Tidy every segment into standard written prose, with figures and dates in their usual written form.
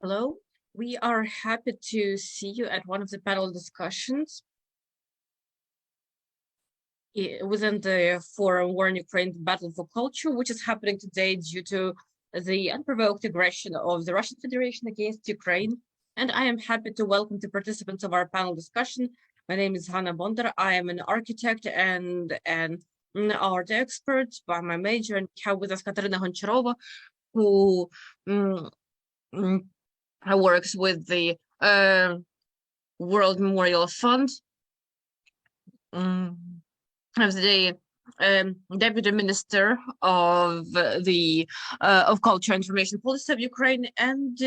Hello, we are happy to see you at one of the panel discussions within the forum War in Ukraine, the Battle for Culture, which is happening today due to the unprovoked aggression of the Russian Federation against Ukraine. And I am happy to welcome the participants of our panel discussion. My name is Hanna Bondar. I am an architect and an art expert by my major, and we have with us Katarina Goncharova, who works with the World Memorial Fund, as the Deputy Minister of the of Culture and Information Policy of Ukraine, and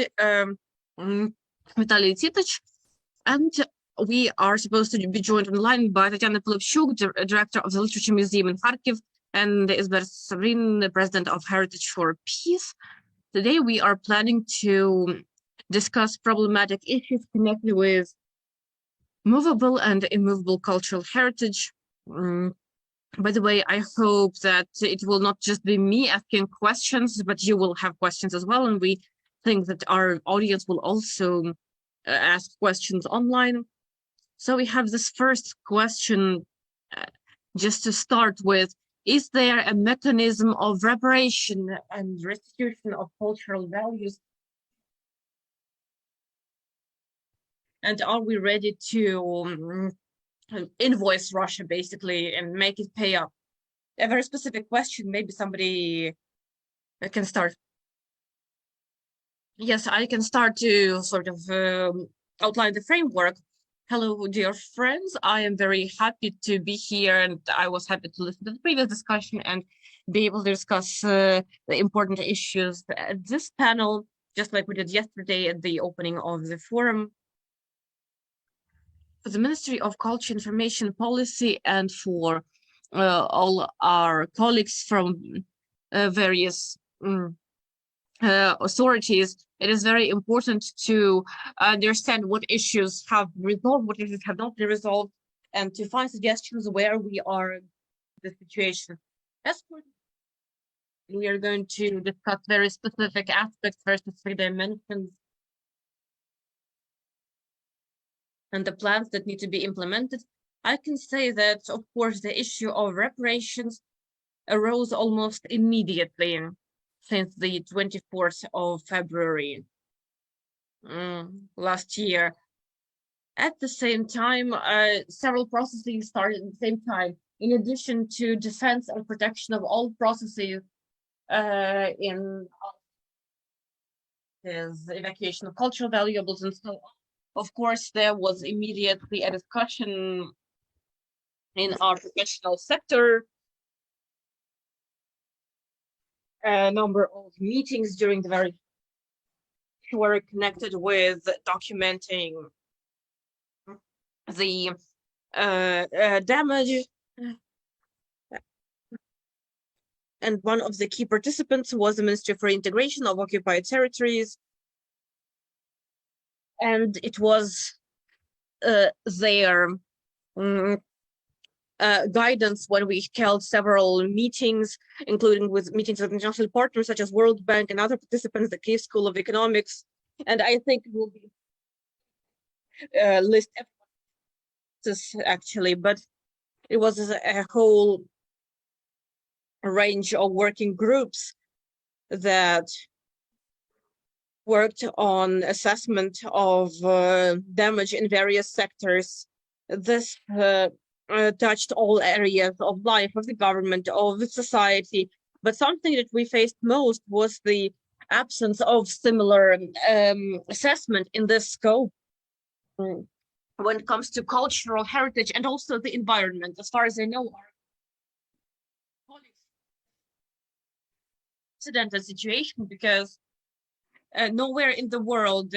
Vitaly Titich. And we are supposed to be joined online by Tatiana Polivchuk, Director of the Literature Museum in Kharkiv, and Isbert Sabrin, the President of Heritage for Peace. Today we are planning to discuss problematic issues connected with movable and immovable cultural heritage. By the way, I hope that it will not just be me asking questions, but you will have questions as well. And we think that our audience will also ask questions online. So we have this first question, just to start with. Is there a mechanism of reparation and restitution of cultural values? And are we ready to invoice Russia, basically, and make it pay up? A very specific question. Maybe somebody can start. Yes, I can start to sort of outline the framework. Hello, dear friends. I am very happy to be here, and I was happy to listen to the previous discussion and be able to discuss the important issues at this panel, just like we did yesterday at the opening of the forum. For the Ministry of Culture, Information Policy, and for all our colleagues from various authorities, it is very important to understand what issues have resolved, what issues have not been resolved, and to find suggestions where we are in the situation. As for we are going to discuss very specific aspects, very specific dimensions, and the plans that need to be implemented. I can say that, of course, the issue of reparations arose almost immediately since the 24th of February last year. At the same time, several processes started at the same time. In addition to defense and protection of all processes in his evacuation of cultural valuables and so on. Of course, there was immediately a discussion in our professional sector, a number of meetings during the very were connected with documenting the damage. And one of the key participants was the Ministry for Integration of Occupied Territories. And it was their guidance when we held several meetings, including with meetings with international partners such as World Bank and other participants, the Kiev School of Economics. And I think it will be list this actually, but it was a whole range of working groups that worked on assessment of damage in various sectors. This touched all areas of life, of the government, of the society. But something that we faced most was the absence of similar assessment in this scope when it comes to cultural heritage and also the environment. As far as I know, our colleagues accidental situation, because nowhere in the world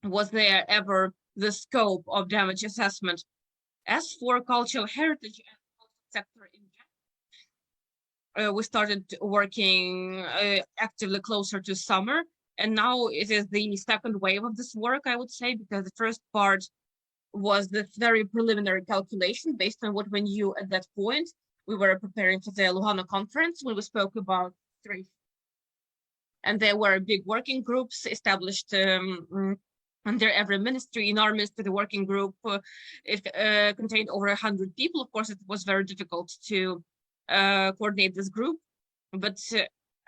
was there ever the scope of damage assessment. As for cultural heritage and sector in general, we started working actively closer to summer, and now it is the second wave of this work, I would say, because the first part was the very preliminary calculation based on what we knew at that point. We were preparing for the Lugano conference when we spoke about And there were big working groups established under every ministry. In our ministry, the working group, it contained over 100 people. Of course, it was very difficult to coordinate this group, but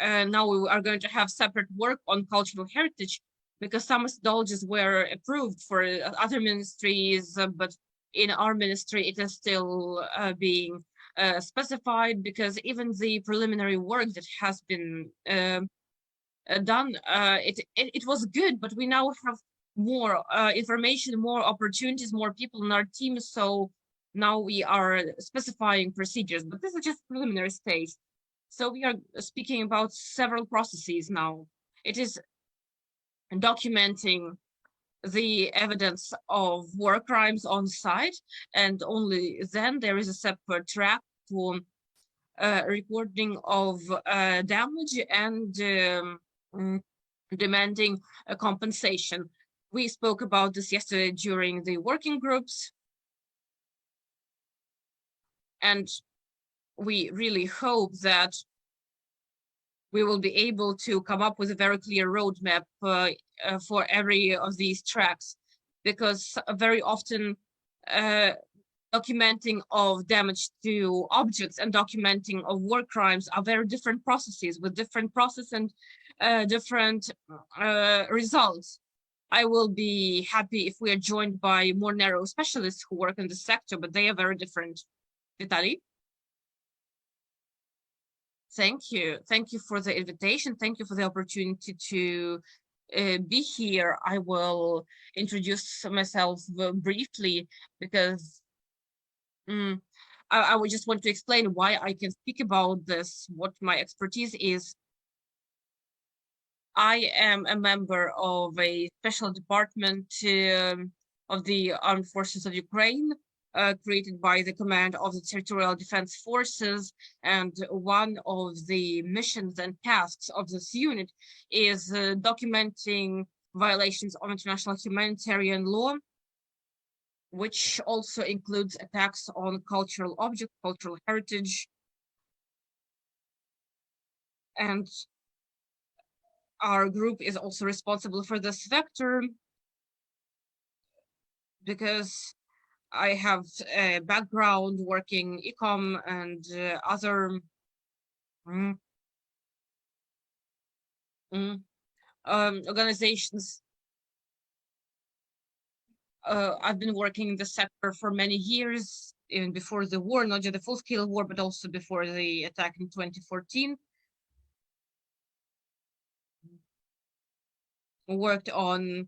now we are going to have separate work on cultural heritage, because some methodologies were approved for other ministries, but in our ministry, it is still being specified, because even the preliminary work that has been done, it was good, but we now have more information, more opportunities, more people in our team. So now we are specifying procedures, but this is just preliminary stage. So we are speaking about several processes now. It is documenting the evidence of war crimes on site, and only then there is a separate track for recording of damage and demanding a compensation. We spoke about this yesterday during the working groups, and we really hope that we will be able to come up with a very clear roadmap for every of these tracks, because very often documenting of damage to objects and documenting of war crimes are very different processes with different process and different results. I will be happy if we are joined by more narrow specialists who work in the sector, but they are very different. Vitaly? Thank you. Thank you for the invitation. Thank you for the opportunity to be here. I will introduce myself briefly, because I would just want to explain why I can speak about this, what my expertise is. I am a member of a special department of the Armed Forces of Ukraine, created by the Command of the Territorial Defense Forces. And one of the missions and tasks of this unit is documenting violations of international humanitarian law, which also includes attacks on cultural objects, cultural heritage. And our group is also responsible for this vector, because I have a background working ecom and other organizations. I've been working in the sector for many years, even before the war, not just the full-scale war, but also before the attack in 2014. Worked on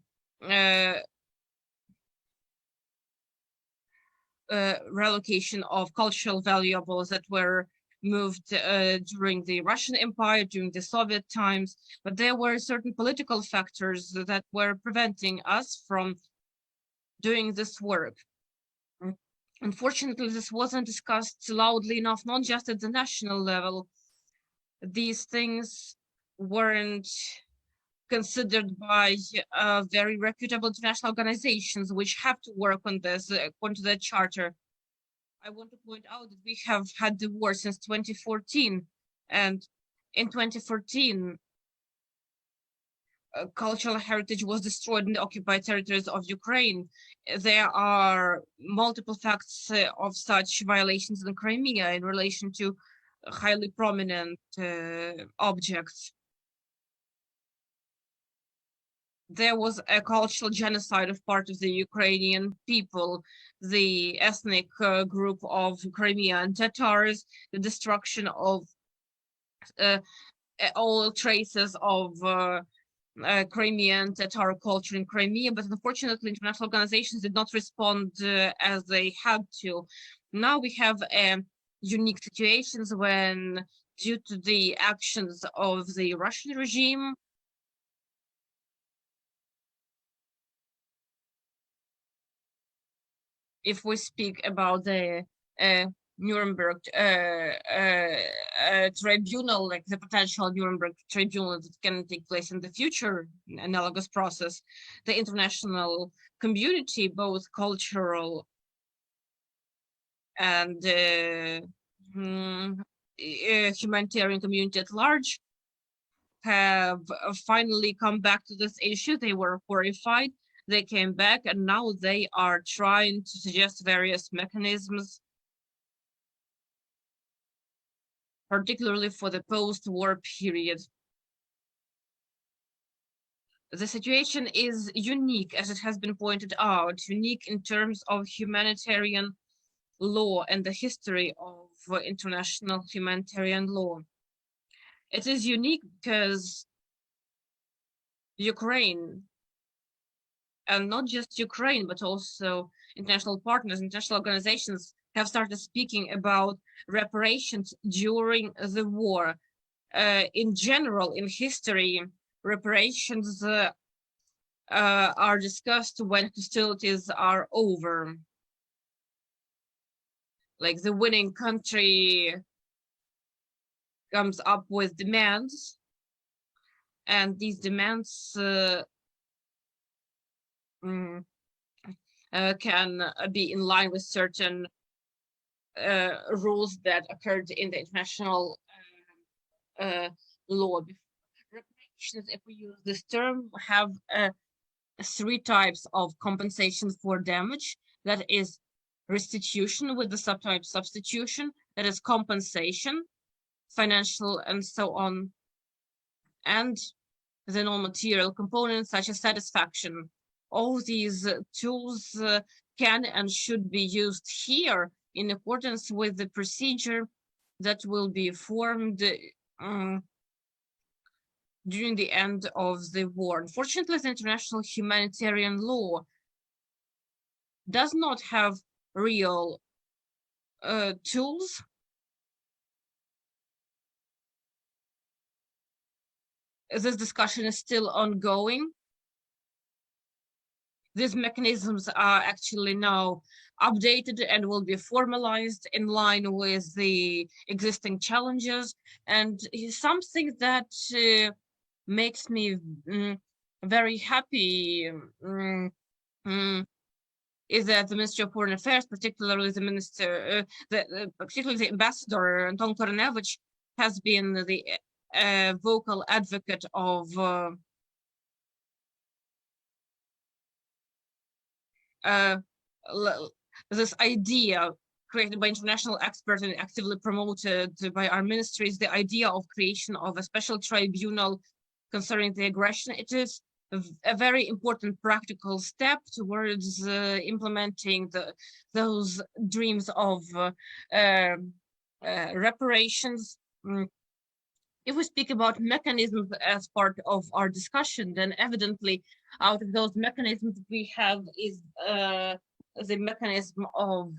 relocation of cultural valuables that were moved during the Russian Empire, during the Soviet times, but there were certain political factors that were preventing us from doing this work. Unfortunately, this wasn't discussed loudly enough, not just at the national level. These things weren't considered by very reputable international organizations which have to work on this according to the charter. I want to point out that we have had the war since 2014, and in 2014, cultural heritage was destroyed in the occupied territories of Ukraine. There are multiple facts of such violations in Crimea in relation to highly prominent objects. There was a cultural genocide of part of the Ukrainian people, the ethnic group of Crimean Tatars, the destruction of all traces of Crimean Tatar culture in Crimea, but unfortunately international organizations did not respond as they had to. Now we have unique situations when, due to the actions of the Russian regime, if we speak about the Nuremberg tribunal, like the potential Nuremberg tribunal that can take place in the future, analogous process, the international community, both cultural and humanitarian community at large, have finally come back to this issue. They were horrified. They came back, and now they are trying to suggest various mechanisms, particularly for the post-war period. The situation is unique, as it has been pointed out, unique in terms of humanitarian law and the history of international humanitarian law. It is unique because Ukraine, and not just Ukraine, but also international partners, international organizations have started speaking about reparations during the war. In general, in history, reparations are discussed when hostilities are over. Like the winning country comes up with demands, and these demands can be in line with certain rules that occurred in the international law. Reparations, if we use this term, have three types of compensation for damage. That is restitution with the subtype substitution, that is compensation, financial, and so on, and the non-material components such as satisfaction. All these tools can and should be used here in accordance with the procedure that will be formed during the end of the war. Unfortunately, the international humanitarian law does not have real tools. This discussion is still ongoing. These mechanisms are actually now updated and will be formalized in line with the existing challenges. And something that makes me very happy is that the Ministry of Foreign Affairs, particularly the minister, particularly the ambassador Anton Koronevich, has been the vocal advocate of this idea created by international experts and actively promoted by our ministries, the idea of creation of a special tribunal concerning the aggression. It is a very important practical step towards implementing those dreams of reparations. If we speak about mechanisms as part of our discussion, then evidently out of those mechanisms we have is the mechanism of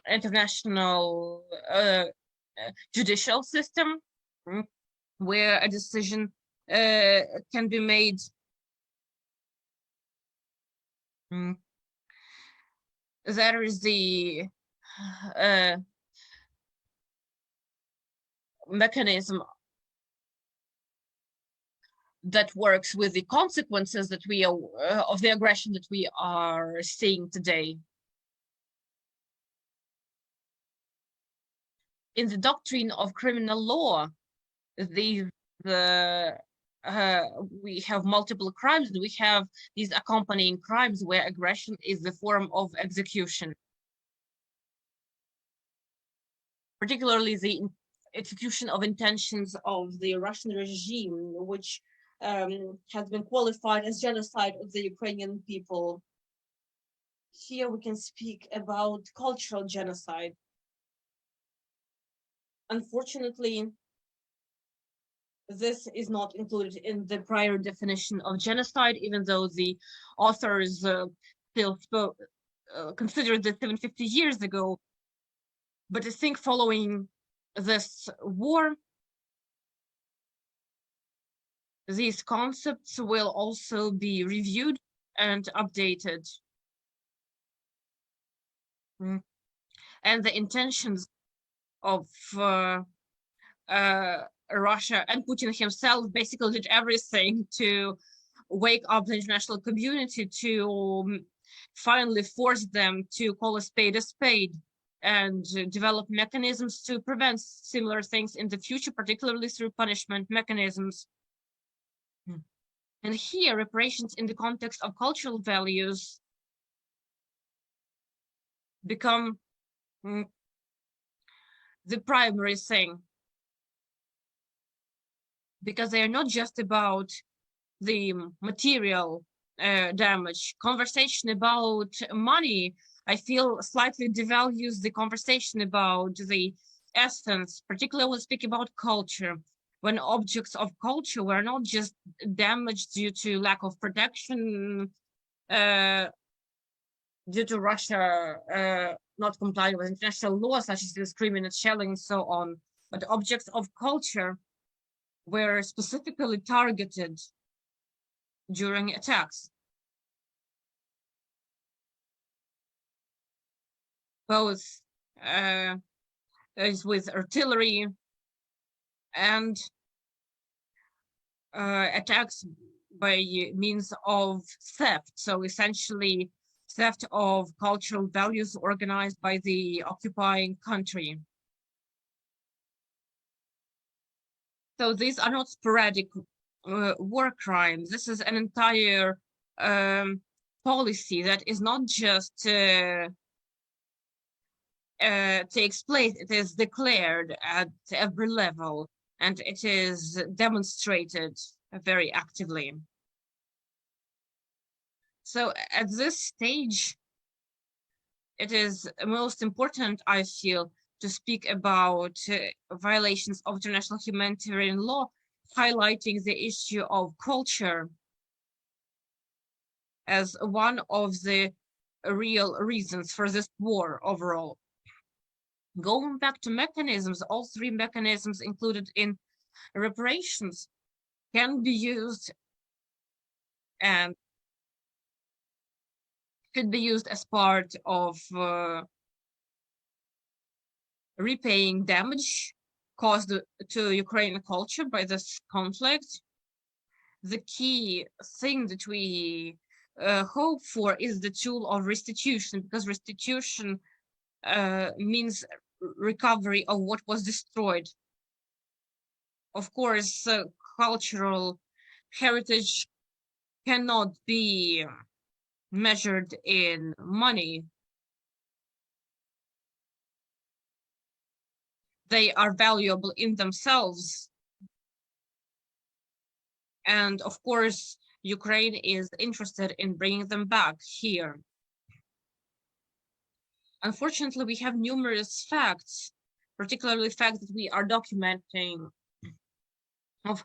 international judicial system, where a decision can be made. There is the mechanism that works with the consequences that we are of the aggression that we are seeing today. In the doctrine of criminal law, we have multiple crimes, and we have these accompanying crimes where aggression is the form of execution. Particularly the execution of intentions of the Russian regime, which has been qualified as genocide of the Ukrainian people. Here we can speak about cultural genocide. Unfortunately, this is not included in the prior definition of genocide, even though the authors still considered this 750 years ago. But I think following this war, these concepts will also be reviewed and updated. And the intentions of Russia and Putin himself basically did everything to wake up the international community, to finally force them to call a spade a spade. and develop mechanisms to prevent similar things in the future, particularly through punishment mechanisms. And here, reparations in the context of cultural values become the primary thing, because they are not just about the material damage. Conversation about money, I feel, slightly devalues the conversation about the essence, particularly when speaking about culture, when objects of culture were not just damaged due to lack of protection, due to Russia not complying with international law, such as indiscriminate shelling and so on, but objects of culture were specifically targeted during attacks, both with artillery and attacks by means of theft. So essentially, theft of cultural values organized by the occupying country. So these are not sporadic war crimes. This is an entire policy that is not just takes place, it is declared at every level, and it is demonstrated very actively. So at this stage, it is most important, I feel, to speak about violations of international humanitarian law, highlighting the issue of culture as one of the real reasons for this war overall. Going back to mechanisms, all three mechanisms included in reparations can be used and could be used as part of repaying damage caused to Ukrainian culture by this conflict. The key thing that we hope for is the tool of restitution, because restitution means recovery of what was destroyed. Of course, cultural heritage cannot be measured in money. They are valuable in themselves. And of course, Ukraine is interested in bringing them back here. Unfortunately, we have numerous facts, particularly facts that we are documenting, of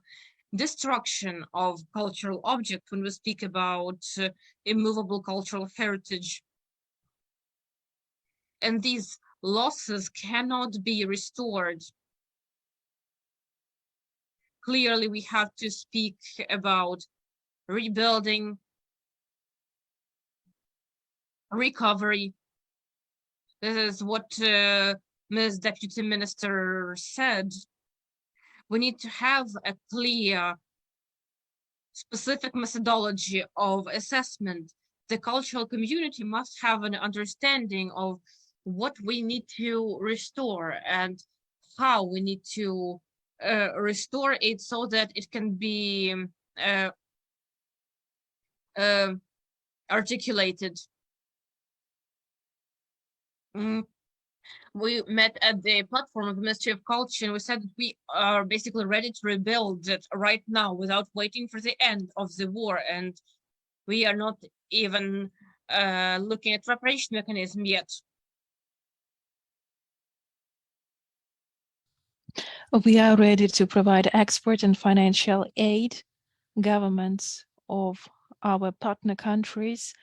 destruction of cultural objects when we speak about immovable cultural heritage. And these losses cannot be restored. Clearly, we have to speak about rebuilding, recovery. This is what Ms. Deputy Minister said. We need to have a clear, specific methodology of assessment. The cultural community must have an understanding of what we need to restore and how we need to restore it so that it can be articulated. We met at the platform of the Ministry of Culture, and we said that we are basically ready to rebuild it right now without waiting for the end of the war. And we are not even looking at reparation mechanism yet. We are ready to provide expert and financial aid. Governments of our partner countries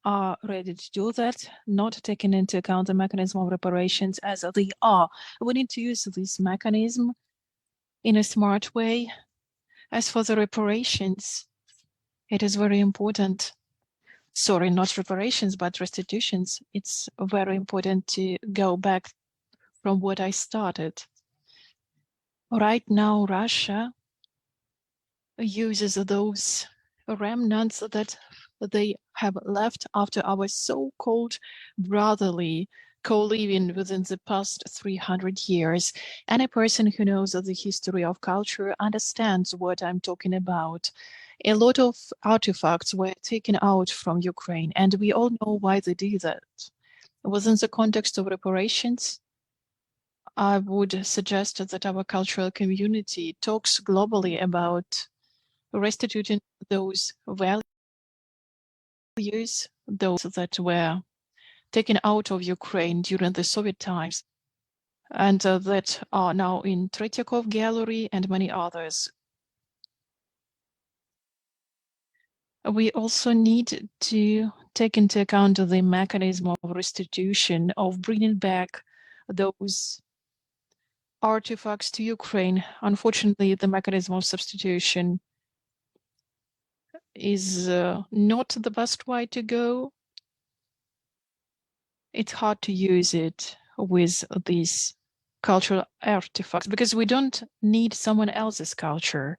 are ready to do that, not taking into account the mechanism of reparations as they are. We need to use this mechanism in a smart way. As for the reparations, it is very important. Sorry, not reparations, but restitutions. It's very important to go back from what I started. Right now, Russia uses those remnants that they have left after our so-called brotherly co-living within the past 300 years. Any person who knows of the history of culture understands what I'm talking about. A lot of artifacts were taken out from Ukraine, and we all know why they did that. Within the context of reparations, I would suggest that our cultural community talks globally about restituting those values, those that were taken out of Ukraine during the Soviet times, and that are now in Tretyakov Gallery and many others. We also need to take into account the mechanism of restitution, of bringing back those artifacts to Ukraine. Unfortunately, the mechanism of substitution is not the best way to go. It's hard to use it with these cultural artifacts because we don't need someone else's culture.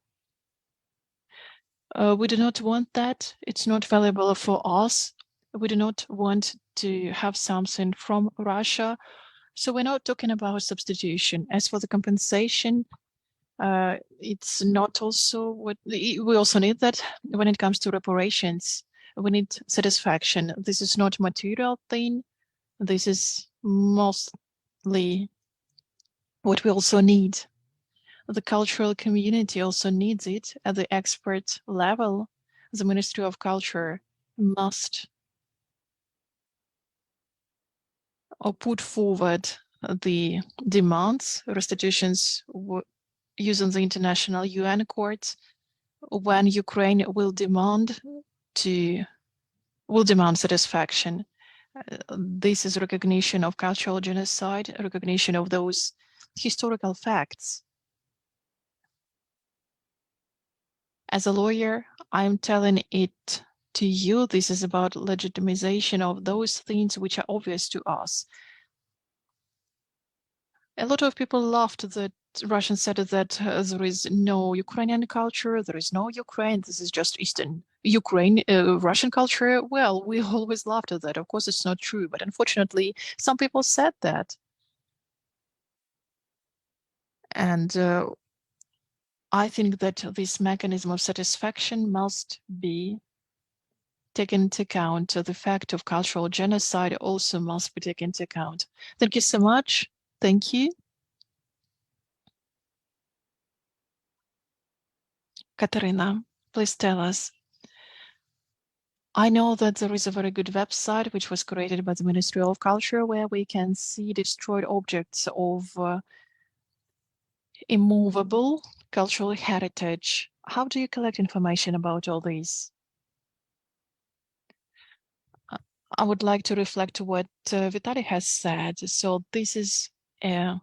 We do not want that. It's not valuable for us. We do not want to have something from Russia. So we're not talking about substitution. As for the compensation, it's not also what we also need that when it comes to reparations. We need satisfaction. This is not a material thing. This is mostly what we also need. The cultural community also needs it at the expert level. The Ministry of Culture must put forward the demands, restitutions using the international UN courts when Ukraine will demand satisfaction. This is recognition of cultural genocide, recognition of those historical facts. As a lawyer, I'm telling it to you. This is about legitimization of those things which are obvious to us. A lot of people laughed that Russians said that there is no Ukrainian culture, there is no Ukraine, this is just Eastern Ukraine, Russian culture. Well, we always laughed at that. Of course, it's not true, but unfortunately, some people said that. And I think that this mechanism of satisfaction must be taken into account. The fact of cultural genocide also must be taken into account. Thank you so much. Thank you. Katerina, please tell us. I know that there is a very good website which was created by the Ministry of Culture where we can see destroyed objects of immovable cultural heritage. How do you collect information about all these? I would like to reflect what Vitaly has said. So this is a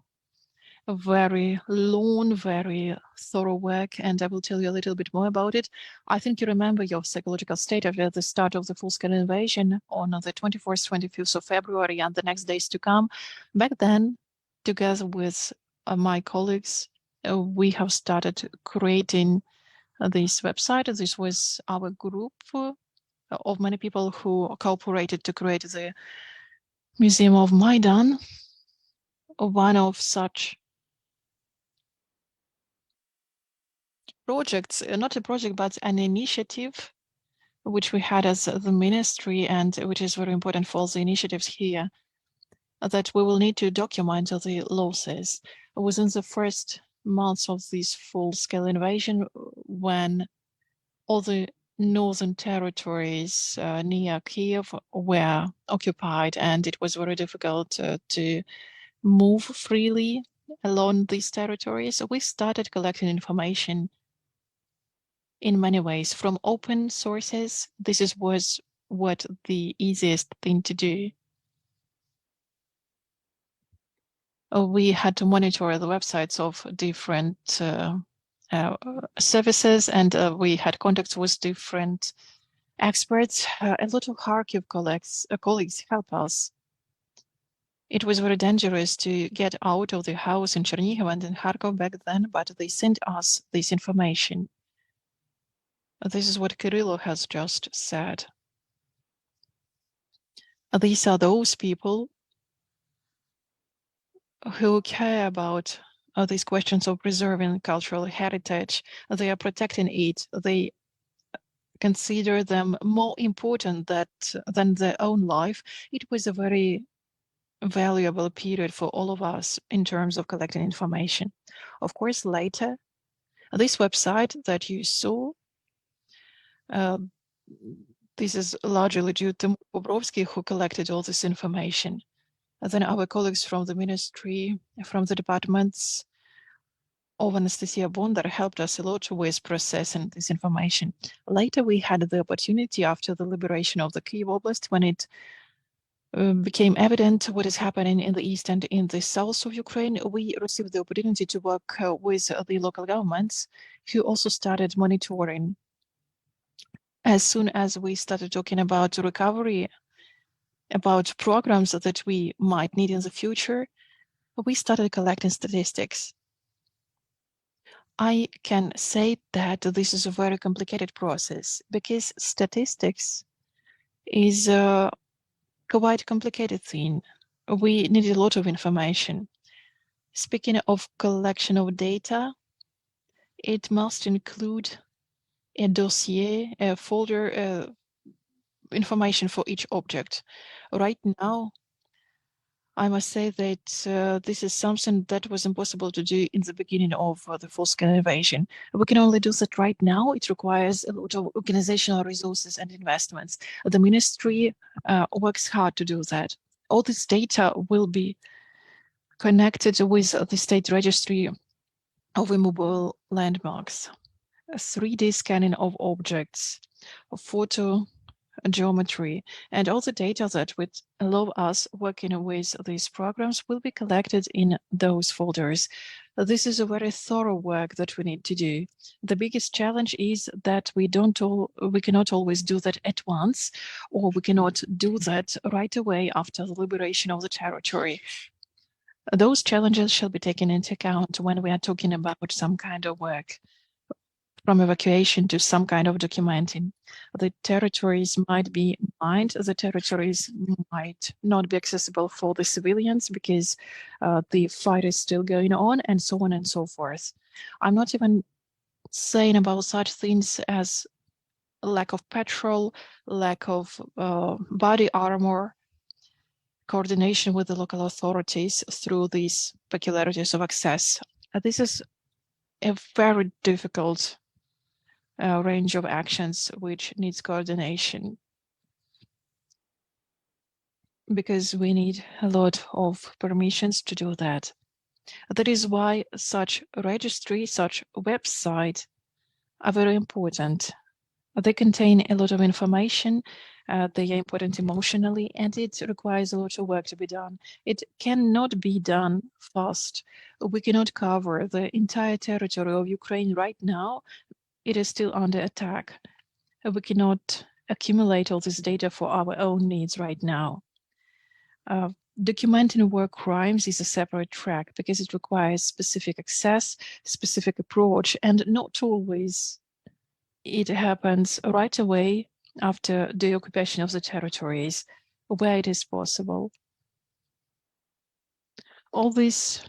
very long, very thorough work, and I will tell you a little bit more about it. I think you remember your psychological state at the start of the full-scale invasion on the 24th, 25th of February and the next days to come. Back then, together with my colleagues, we have started creating this website. This was our group of many people who cooperated to create the Museum of Maidan. One of such projects, not a project, but an initiative which we had as the ministry and which is very important for all the initiatives here, that we will need to document the losses. Within the first months of this full-scale invasion, when all the northern territories near Kiev were occupied and it was very difficult to move freely along these territories, we started collecting information in many ways from open sources. This was what the easiest thing to do. We had to monitor the websites of different services, and we had contacts with different experts. A lot of Kharkiv colleagues help us. It was very dangerous to get out of the house in Chernihiv and in Kharkov back then, but they sent us this information. This is what Kirilo has just said. These are those people who care about these questions of preserving cultural heritage. They are protecting it. They consider them more important than their own life. It was a very valuable period for all of us in terms of collecting information. Of course, later, this website that you saw, this is largely due to Bobrovsky, who collected all this information. And then our colleagues from the ministry, from the departments of Anastasia Bondar helped us a lot with processing this information. Later, we had the opportunity after the liberation of the Kyiv Oblast, when it became evident what is happening in the east and in the south of Ukraine, we received the opportunity to work with the local governments, who also started monitoring. As soon as we started talking about recovery, about programs that we might need in the future, we started collecting statistics. I can say that this is a very complicated process because statistics is a quite complicated thing. We need a lot of information. Speaking of collection of data, it must include a dossier, a folder, information for each object. Right now, I must say that this is something that was impossible to do in the beginning of the full-scale invasion. We can only do that right now. It requires a lot of organizational resources and investments. The ministry works hard to do that. All this data will be connected with the state registry of immobile landmarks, 3D scanning of objects, photo geometry, and all the data that would allow us working with these programs will be collected in those folders. This is a very thorough work that we need to do. The biggest challenge is that we cannot always do that at once, or we cannot do that right away after the liberation of the territory. Those challenges shall be taken into account when we are talking about some kind of work, from evacuation to some kind of documenting. The territories might be mined, the territories might not be accessible for the civilians because the fight is still going on, and so on and so forth. I'm not even saying about such things as lack of petrol, lack of body armor, coordination with the local authorities through these peculiarities of access. This is a very difficult range of actions which needs coordination, because we need a lot of permissions to do that. That is why such registry, such website are very important. They contain a lot of information, they are important emotionally, and it requires a lot of work to be done. It cannot be done fast. We cannot cover the entire territory of Ukraine right now. It is still under attack. We cannot accumulate all this data for our own needs right now. Documenting war crimes is a separate track because it requires specific access, specific approach, and not always it happens right away after the occupation of the territories where it is possible. All this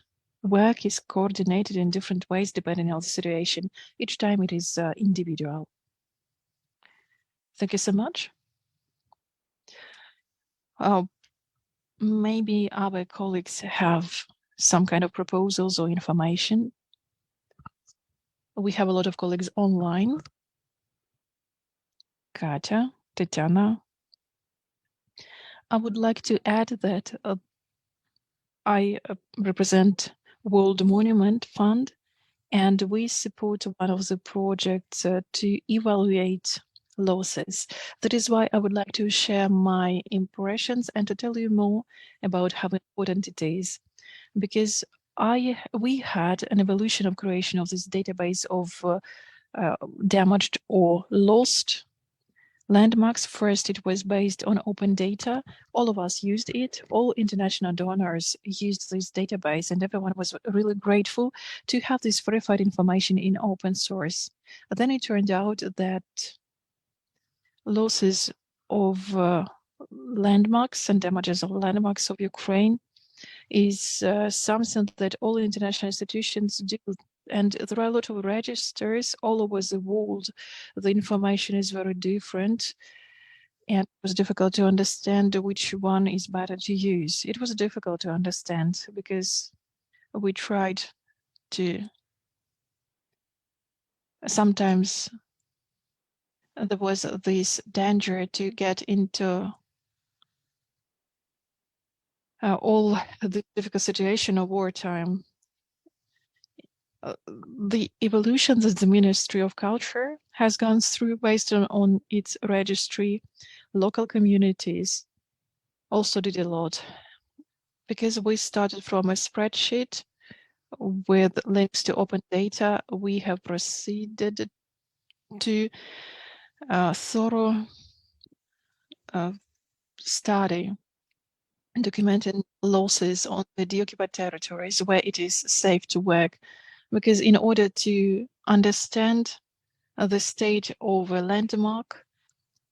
work is coordinated in different ways depending on the situation. Each time it is individual. Thank you so much. Maybe our colleagues have some kind of proposals or information. We have a lot of colleagues online. Katya, Tatiana. I would like to add that I represent World Monument Fund, and we support one of the projects to evaluate losses. That is why I would like to share my impressions and to tell you more about how important it is. Because we had an evolution of creation of this database of damaged or lost landmarks. First, it was based on open data. All of us used it. All international donors used this database, and everyone was really grateful to have this verified information in open source. But then it turned out that losses of landmarks and damages of landmarks of Ukraine is something that all international institutions do. And there are a lot of registers all over the world. The information is very different, and it was difficult to understand which one is better to use. It was difficult to understand because we tried to, sometimes there was this danger to get into all the difficult situation of wartime. The evolution that the Ministry of Culture has gone through based on its registry, local communities also did a lot, because we started from a spreadsheet with links to open data. We have proceeded to thorough study documenting losses on the deoccupied territories where it is safe to work, because in order to understand the state of a landmark,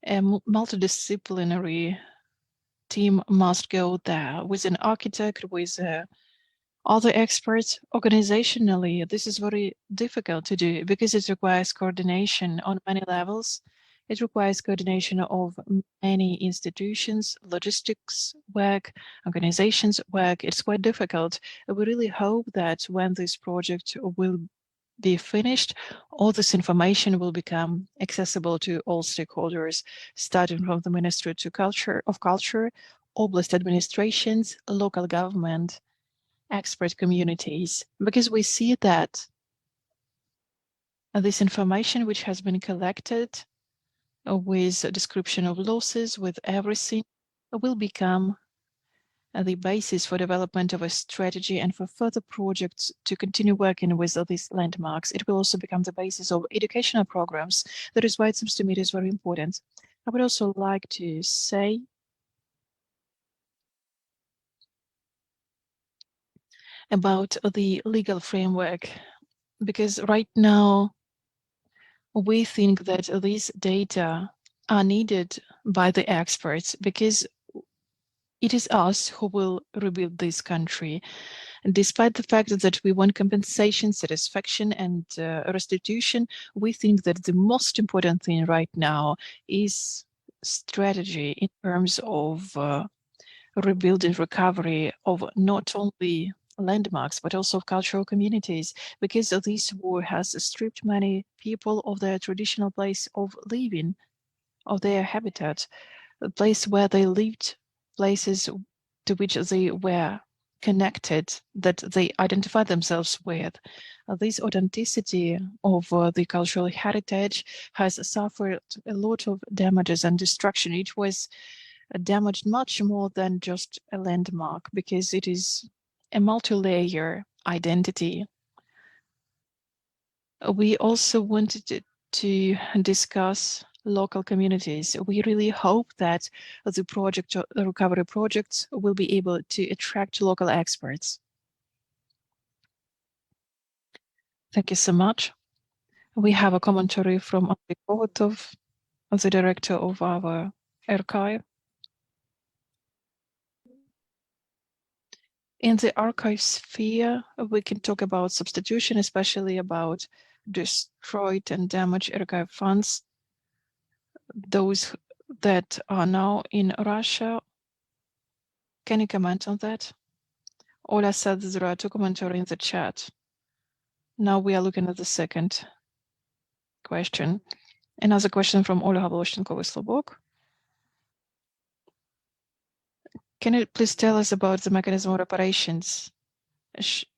a multidisciplinary team must go there with an architect, with other experts. Organizationally, this is very difficult to do because it requires coordination on many levels. It requires coordination of many institutions, logistics work, organizations work. It's quite difficult. We really hope that when this project will be finished, all this information will become accessible to all stakeholders, starting from the Ministry of Culture, oblast administrations, local government, expert communities, because we see that this information which has been collected with a description of losses, with everything, will become the basis for development of a strategy and for further projects to continue working with these landmarks. It will also become the basis of educational programs. That is why it seems to me it is very important. I would also like to say about the legal framework, because right now we think that these data are needed by the experts, because it is us who will rebuild this country. And despite the fact that we want compensation, satisfaction, and restitution, we think that the most important thing right now is strategy in terms of rebuilding, recovery of not only landmarks, but also of cultural communities, because this war has stripped many people of their traditional place of living, of their habitat, the place where they lived, places to which they were connected, that they identify themselves with. This authenticity of the cultural heritage has suffered a lot of damages and destruction. It was damaged much more than just a landmark, because it is a multi-layer identity. We also wanted to discuss local communities. We really hope that the recovery projects will be able to attract local experts. Thank you so much. We have a commentary from Andrei Kovotov, the director of our archive. In the archive sphere, we can talk about substitution, especially about destroyed and damaged archive funds, those that are now in Russia. Can you comment on that? Ola said there are two commentaries in the chat. Now we are looking at the second question. Another question from Olga Voloshtenkova-Slobok. Can you please tell us about the mechanism of reparations?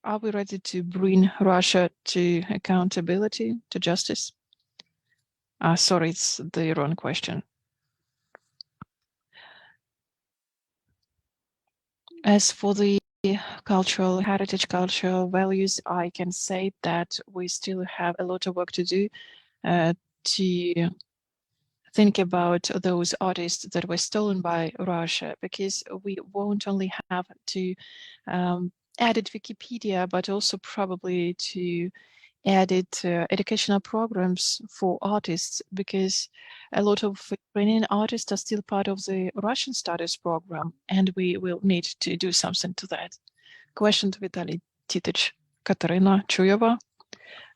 Are we ready to bring Russia to accountability, to justice? Sorry, it's the wrong question. As for the cultural heritage, cultural values, I can say that we still have a lot of work to do to think about those artists that were stolen by Russia, because we won't only have to edit Wikipedia, but also probably to edit educational programs for artists, because a lot of Ukrainian artists are still part of the Russian studies program, and we will need to do something to that. Question to Vitaly Titich. Katarina Chuyova.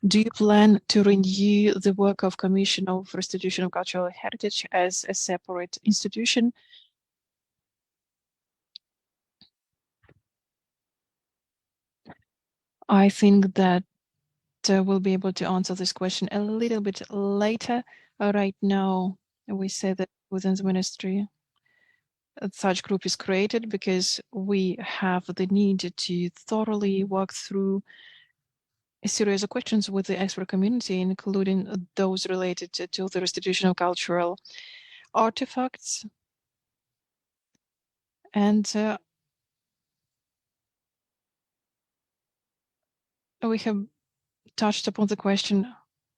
Do you plan to renew the work of Commission of Restitution of Cultural Heritage as a separate institution? I think that we'll be able to answer this question a little bit later. Right now, we say that within the ministry, such group is created because we have the need to thoroughly work through a series of questions with the expert community, including those related to the restitution of cultural artifacts. And we have touched upon the question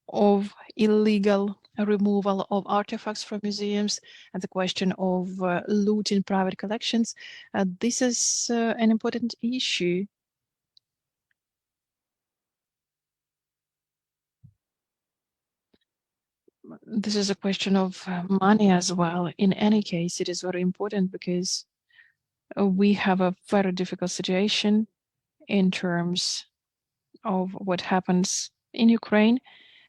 of illegal removal of artifacts from museums and the question of looting private collections. This is an important issue. This is a question of money as well. In any case, it is very important because we have a very difficult situation in terms of what happens in Ukraine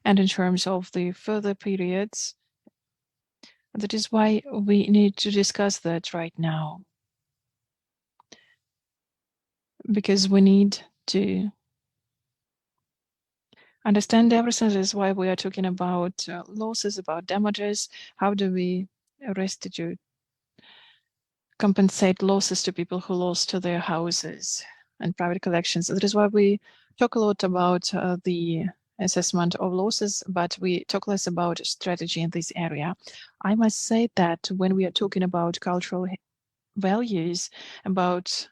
and in terms of the further periods. That is why we need to discuss that right now, because we need to understand everything. That is why we are talking about losses, about damages. How do we restitute, compensate losses to people who lost to their houses and private collections? That is why we talk a lot about the assessment of losses, but we talk less about strategy in this area. I must say that when we are talking about cultural values, about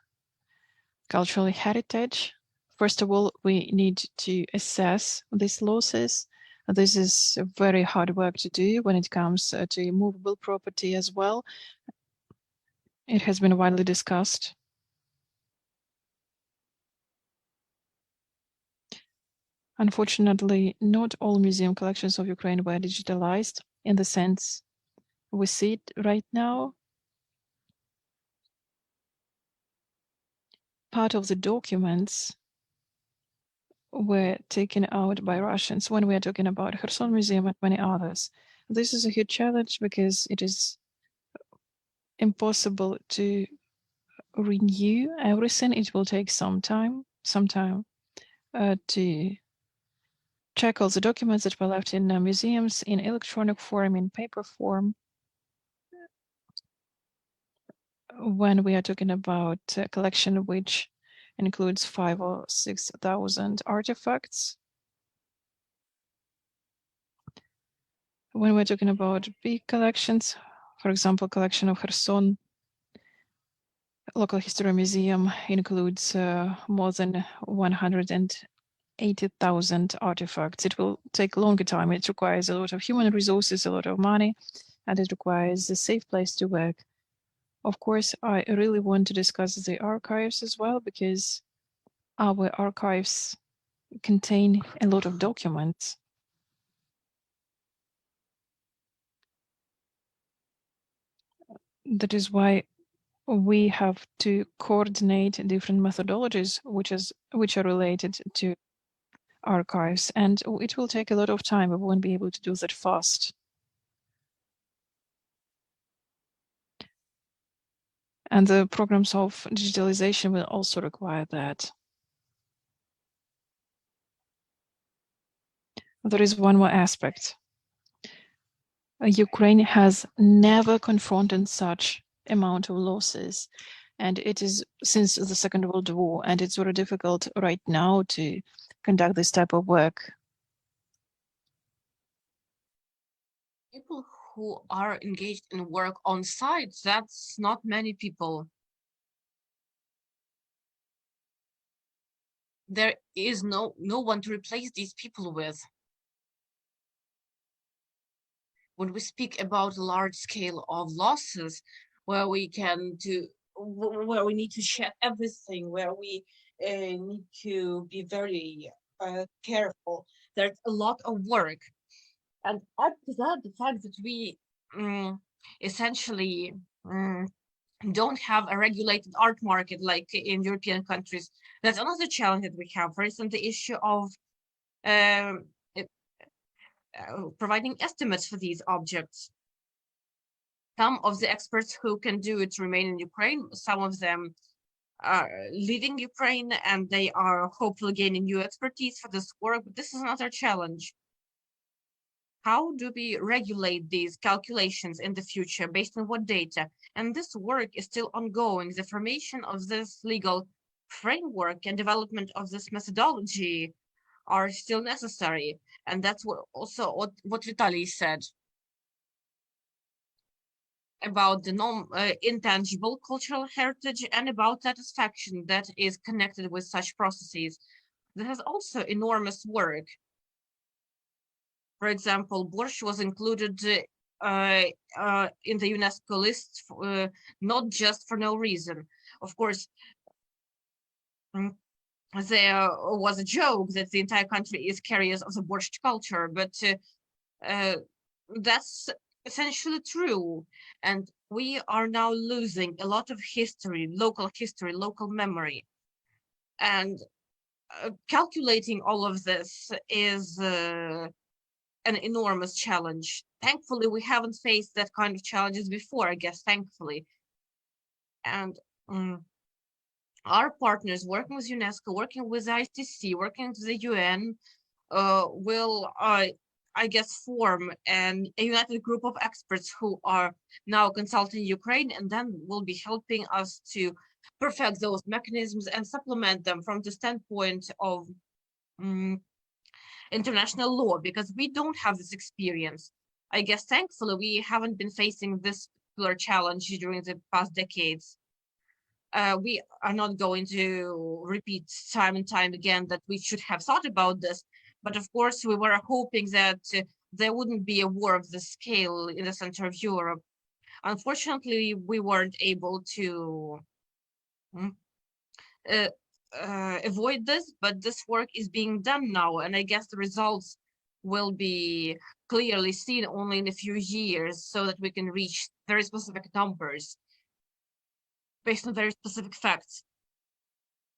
cultural heritage, first of all, we need to assess these losses. This is very hard work to do when it comes to movable property as well. It has been widely discussed. Unfortunately, not all museum collections of Ukraine were digitalized in the sense we see it right now. Part of the documents were taken out by Russians when we are talking about Kherson Museum and many others. This is a huge challenge because it is impossible to renew everything. It will take some time to check all the documents that were left in museums in electronic form, in paper form. When we are talking about a collection which includes 5,000 or 6,000 artifacts. When we're talking about big collections, for example, collection of Kherson Local History Museum includes more than 180,000 artifacts. It will take a longer time. It requires a lot of human resources, a lot of money, and it requires a safe place to work. Of course, I really want to discuss the archives as well, because our archives contain a lot of documents. That is why we have to coordinate different methodologies which are related to archives, and it will take a lot of time. We won't be able to do that fast. And the programs of digitalization will also require that. There is one more aspect. Ukraine has never confronted such amount of losses, and it is since the Second World War, and it's very difficult right now to conduct this type of work. People who are engaged in work on site, that's not many people. There is no one to replace these people with. When we speak about a large scale of losses, where we need to check everything, where we need to be very careful, there's a lot of work. And add to that the fact that we essentially don't have a regulated art market like in European countries. That's another challenge that we have. For instance, the issue of um, providing estimates for these objects. Some of the experts who can do it remain in Ukraine. Some of them are leaving Ukraine and they are hopefully gaining new expertise for this work. But this is another challenge. How do we regulate these calculations in the future based on what data? And this work is still ongoing. The formation of this legal framework and development of this methodology are still necessary. And that's what also what Vitaly said about the intangible cultural heritage and about satisfaction that is connected with such processes. There is also enormous work. For example, borscht was included in the UNESCO list, not just for no reason. Of course, there was a joke that the entire country is carriers of the borscht culture, but that's essentially true. And we are now losing a lot of history, local memory. And calculating all of this is an enormous challenge. Thankfully, we haven't faced that kind of challenges before, I guess, thankfully. And our partners working with UNESCO, working with ITC, working with the UN, will, I guess, form a united group of experts who are now consulting Ukraine and then will be helping us to perfect those mechanisms and supplement them from the standpoint of international law, because we don't have this experience. I guess, thankfully, we haven't been facing this particular challenge during the past decades. We are not going to repeat time and time again that we should have thought about this. But of course, we were hoping that there wouldn't be a war of this scale in the center of Europe. Unfortunately, we weren't able to avoid this, but this work is being done now. And I guess the results will be clearly seen only in a few years so that we can reach very specific numbers based on very specific facts.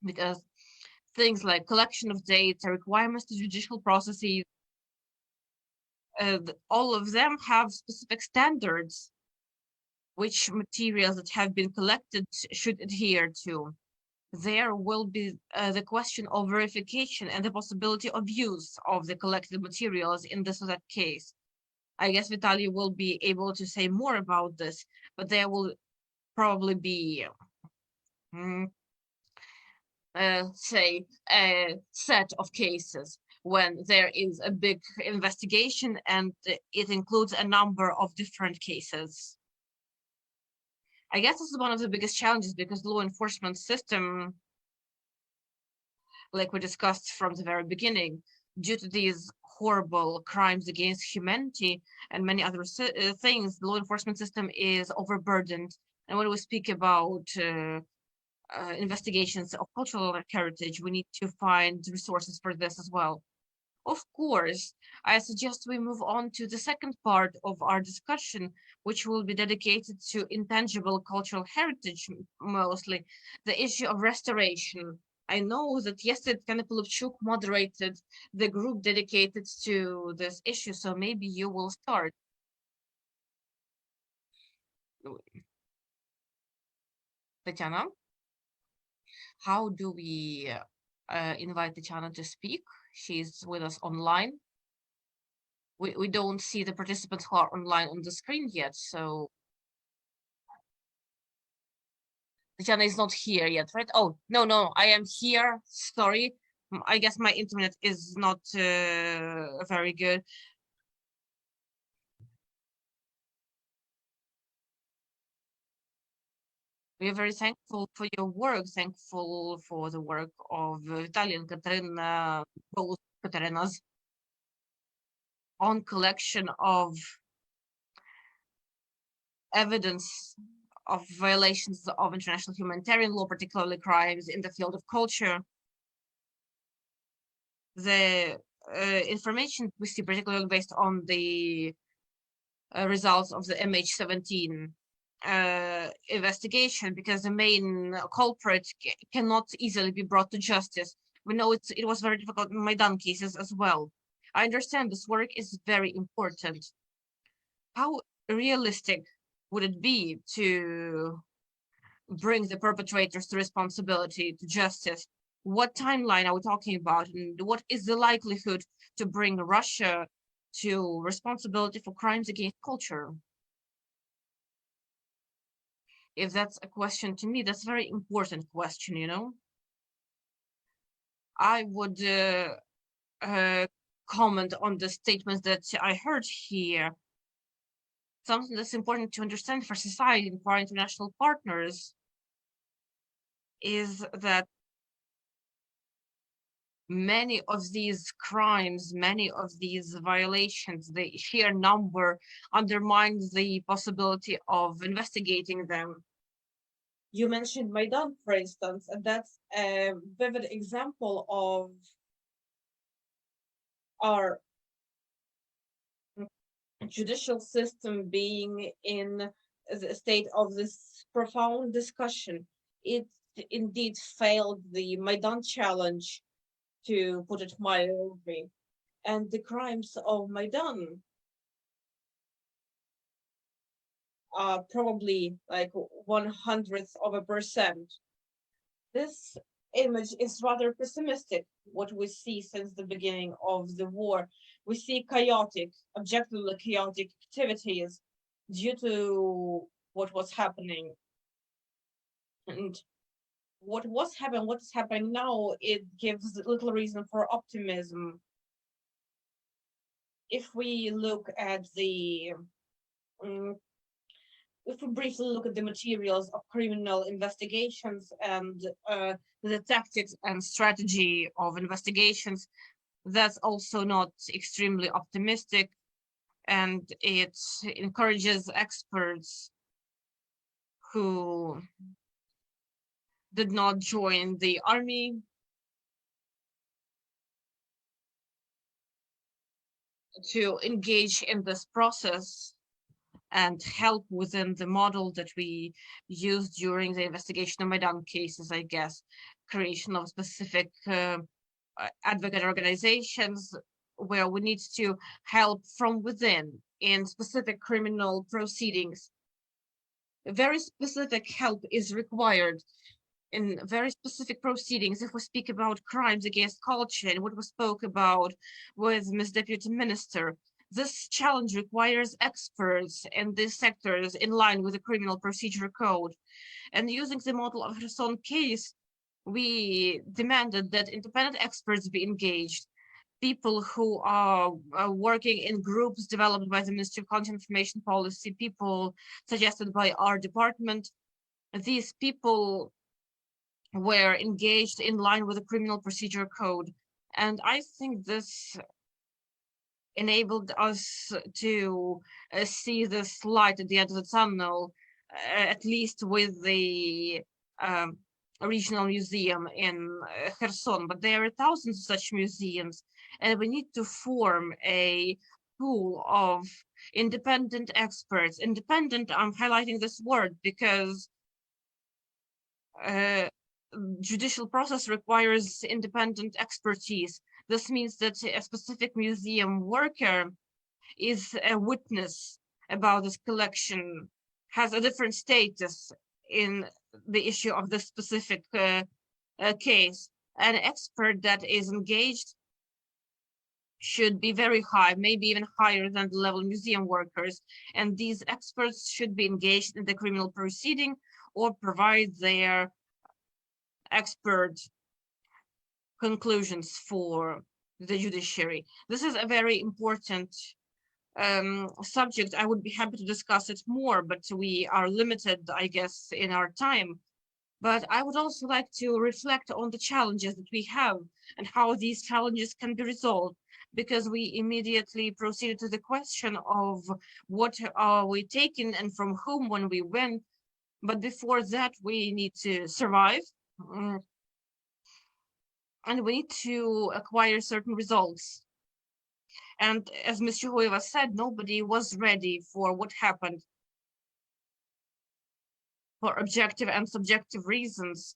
Because things like collection of data, requirements to judicial processes, all of them have specific standards which materials that have been collected should adhere to. There will be the question of verification and the possibility of use of the collected materials in this or that case. I guess Vitaly will be able to say more about this, but there will probably be say a set of cases when there is a big investigation and it includes a number of different cases. I guess this is one of the biggest challenges because the law enforcement system, like we discussed from the very beginning, due to these horrible crimes against humanity and many other things, the law enforcement system is overburdened. And when we speak about investigations of cultural heritage, we need to find resources for this as well. Of course, I suggest we move on to the second part of our discussion, which will be dedicated to intangible cultural heritage, mostly the issue of restoration. I know that yesterday Tatiana Polovchuk moderated the group dedicated to this issue, so maybe you will start. Tatiana, how do we invite Tatiana to speak? She's with us online. We don't see the participants who are online on the screen yet, so Tatiana is not here yet, right? Oh, no, I am here. Sorry. I guess my internet is not very good. We are very thankful for your work, thankful for the work of Vitaly and Katerina, both Katerinas, on collection of evidence of violations of international humanitarian law, particularly crimes in the field of culture. The information we see, particularly based on the results of the MH17 investigation, because the main culprit cannot easily be brought to justice. We know it was very difficult in Maidan cases as well. I understand this work is very important. How realistic would it be to bring the perpetrators to responsibility, to justice? What timeline are we talking about? And what is the likelihood to bring Russia to responsibility for crimes against culture? If that's a question to me, that's a very important question, you know? I would comment on the statements that I heard here. Something that's important to understand for society and for our international partners is that many of these crimes, many of these violations, the sheer number undermines the possibility of investigating them. You mentioned Maidan, for instance, and that's a vivid example of our judicial system being in a state of this profound discussion. It indeed failed the Maidan challenge, to put it mildly, and the crimes of Maidan are probably like 100%. This image is rather pessimistic, what we see since the beginning of the war. We see chaotic, objectively chaotic activities due to what was happening. And what's happening now, it gives little reason for optimism. If we look at the if we briefly look at the materials of criminal investigations and the tactics and strategy of investigations, that's also not extremely optimistic, and it encourages experts who did not join the army to engage in this process and help within the model that we used during the investigation of Maidan cases, I guess, creation of specific advocate organizations where we need to help from within in specific criminal proceedings. Very specific help is required in very specific proceedings. If we speak about crimes against culture and what we spoke about with Ms. Deputy Minister, this challenge requires experts in these sectors in line with the Criminal Procedure Code. And using the model of Kherson case, we demanded that independent experts be engaged, people who are working in groups developed by the Ministry of Content Information Policy, people suggested by our department. These people were engaged in line with the Criminal Procedure Code. And I think this enabled us to see this light at the end of the tunnel, at least with the regional museum in Kherson. But there are thousands of such museums, and we need to form a pool of independent experts. Independent, I'm highlighting this word because judicial process requires independent expertise. This means that a specific museum worker is a witness about this collection, has a different status in the issue of the specific case. An expert that is engaged should be very high, maybe even higher than the level museum workers. And these experts should be engaged in the criminal proceeding or provide their expert conclusions for the judiciary. This is a very important subject. I would be happy to discuss it more, but we are limited, I guess, in our time. But I would also like to reflect on the challenges that we have and how these challenges can be resolved, because we immediately proceeded to the question of what are we taking and from whom when we win. But before that, we need to survive. And we need to acquire certain results. And as Ms. Chuhoeva said, nobody was ready for what happened. for objective and subjective reasons.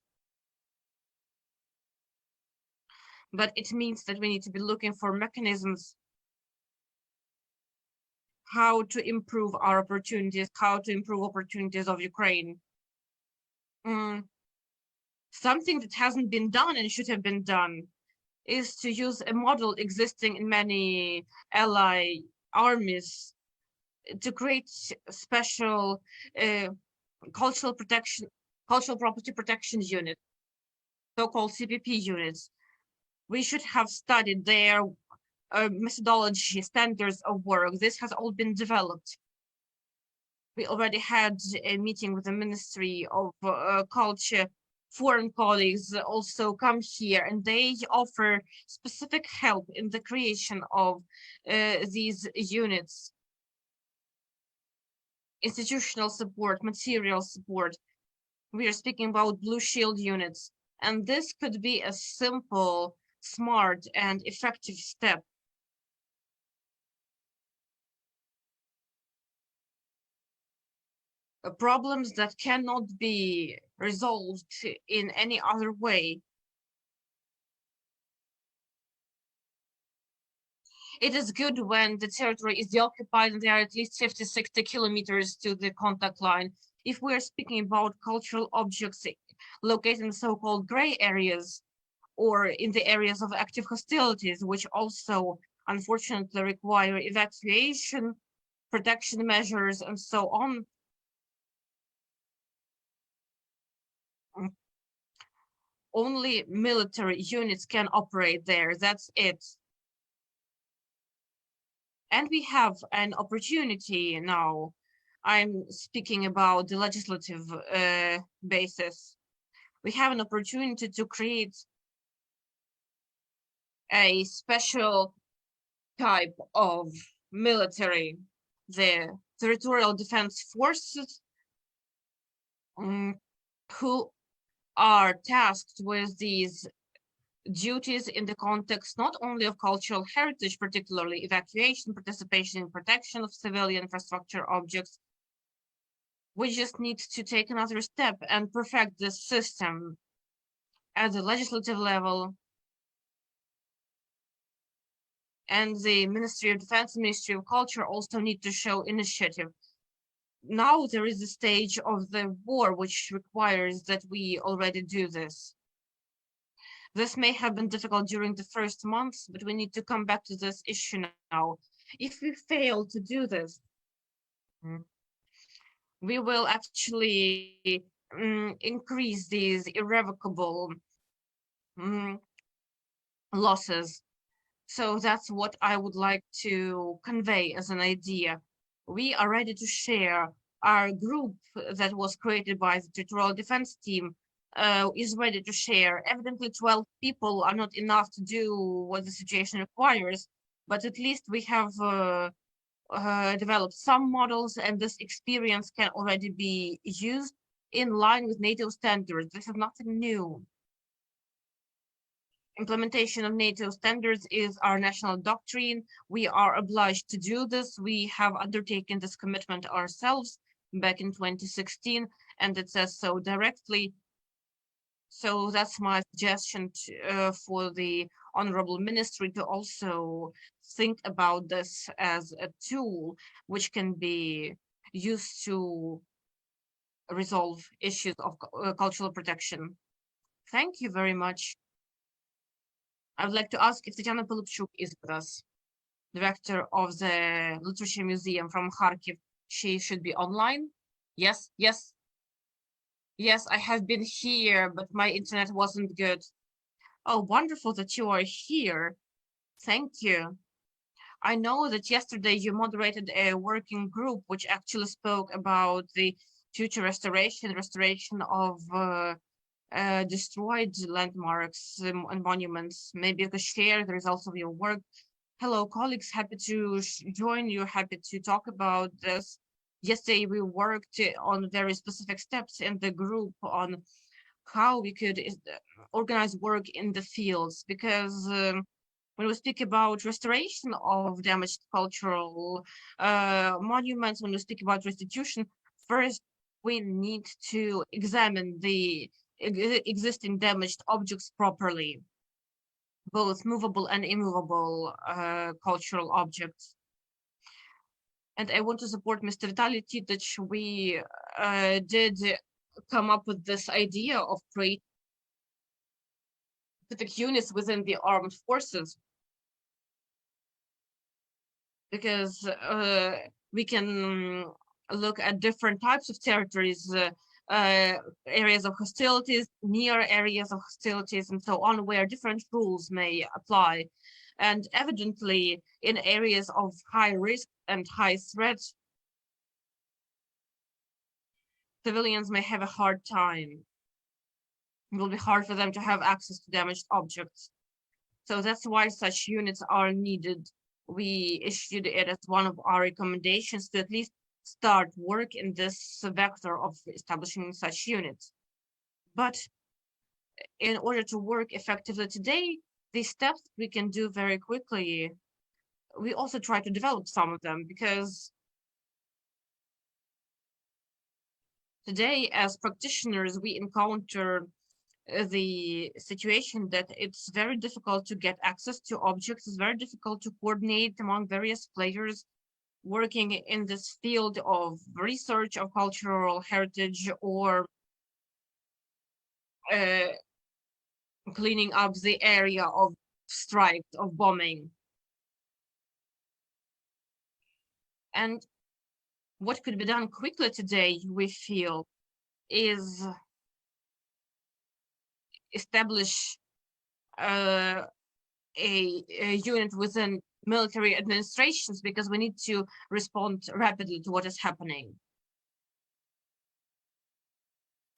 But it means that we need to be looking for mechanisms how to improve our opportunities, how to improve opportunities of Ukraine. Something that hasn't been done and should have been done is to use a model existing in many ally armies to create special cultural property protection units, so-called CPP units. We should have studied their methodology, standards of work. This has all been developed. We already had a meeting with the Ministry of Culture. Foreign colleagues also come here and they offer specific help in the creation of these units. Institutional support, material support. We are speaking about Blue Shield units. And this could be a simple, smart, and effective step. Problems that cannot be resolved in any other way. It is good when the territory is deoccupied and there are at least 50, 60 kilometers to the contact line. If we're speaking about cultural objects located in so-called gray areas or in the areas of active hostilities, which also unfortunately require evacuation, protection measures, and so on, only military units can operate there. That's it. And we have an opportunity now. I'm speaking about the legislative basis. We have an opportunity to create a special type of military, the territorial defense forces, who are tasked with these duties in the context not only of cultural heritage, particularly evacuation, participation in protection of civilian infrastructure objects. We just need to take another step and perfect this system at the legislative level. And the Ministry of Defense and Ministry of Culture also need to show initiative. Now there is a stage of the war which requires that we already do this. This may have been difficult during the first months, but we need to come back to this issue now. If we fail to do this, we will actually increase these irrevocable losses. So that's what I would like to convey as an idea. We are ready to share. Our group that was created by the territorial defense team is ready to share. Evidently, 12 people are not enough to do what the situation requires, but at least we have developed some models, and this experience can already be used in line with NATO standards. This is nothing new. Implementation of NATO standards is our national doctrine. We are obliged to do this. We have undertaken this commitment ourselves back in 2016, and it says so directly. So that's my suggestion for the Honorable Ministry to also think about this as a tool which can be used to resolve issues of cultural protection. Thank you very much. I would like to ask if Tatiana Polupchuk is with us, director of the Literature Museum from Kharkiv. She should be online. Yes, yes. Yes, I have been here, but my internet wasn't good. Oh, wonderful that you are here. Thank you. I know that yesterday you moderated a working group which actually spoke about the future restoration of destroyed landmarks and monuments. Maybe you could share the results of your work. Hello, colleagues, happy to join you, happy to talk about this. Yesterday, we worked on very specific steps in the group on how we could organize work in the fields, because when we speak about restoration of damaged cultural monuments, when we speak about restitution, first we need to examine the existing damaged objects properly, both movable and immovable cultural objects. And I want to support Mr. Vitaly Titich. We did come up with this idea of creating specific units within the armed forces, because we can look at different types of territories, areas of hostilities, near areas of hostilities, and so on, where different rules may apply. And evidently, in areas of high risk and high threat, civilians may have a hard time. It will be hard for them to have access to damaged objects. So that's why such units are needed. We issued it as one of our recommendations to at least start work in this vector of establishing such units. But in order to work effectively today, these steps we can do very quickly. We also try to develop some of them, because today, as practitioners, we encounter the situation that it's very difficult to get access to objects. It's very difficult to coordinate among various players working in this field of research of cultural heritage, or cleaning up the area of strike, of bombing. And what could be done quickly today, we feel, is establish a unit within military administrations, because we need to respond rapidly to what is happening.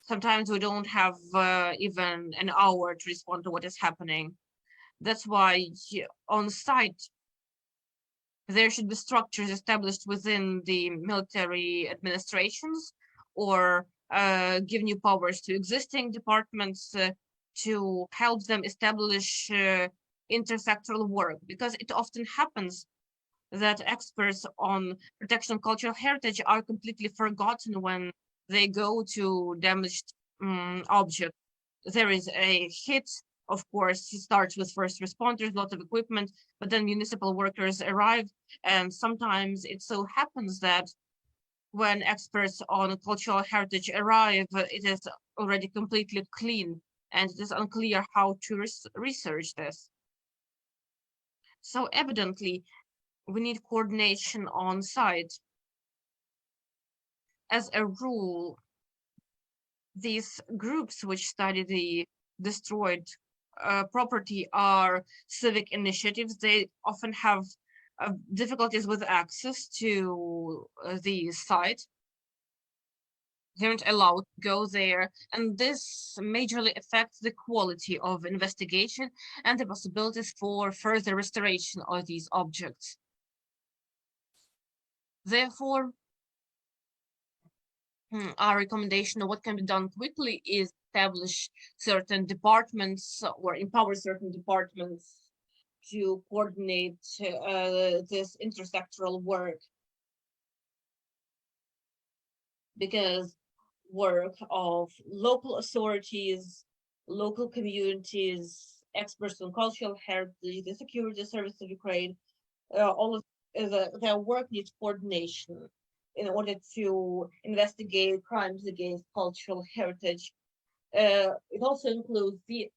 Sometimes we don't have even an hour to respond to what is happening. That's why on site, there should be structures established within the military administrations, or give new powers to existing departments to help them establish intersectoral work, because it often happens that experts on protection of cultural heritage are completely forgotten when they go to damaged objects. There is a hit, of course. It starts with first responders, lot of equipment, but then municipal workers arrive, and sometimes it so happens that when experts on cultural heritage arrive, it is already completely clean, and it is unclear how to research this. So evidently, we need coordination on site. As a rule, these groups which study the destroyed property are civic initiatives. They often have difficulties with access to the site. They aren't allowed to go there, and this majorly affects the quality of investigation and the possibilities for further restoration of these objects. Therefore, our recommendation of what can be done quickly is establish certain departments or empower certain departments to coordinate this intersectoral work, because work of local authorities, local communities, experts on cultural heritage, the security service of Ukraine, all of their work needs coordination in order to investigate crimes against cultural heritage. It also includes the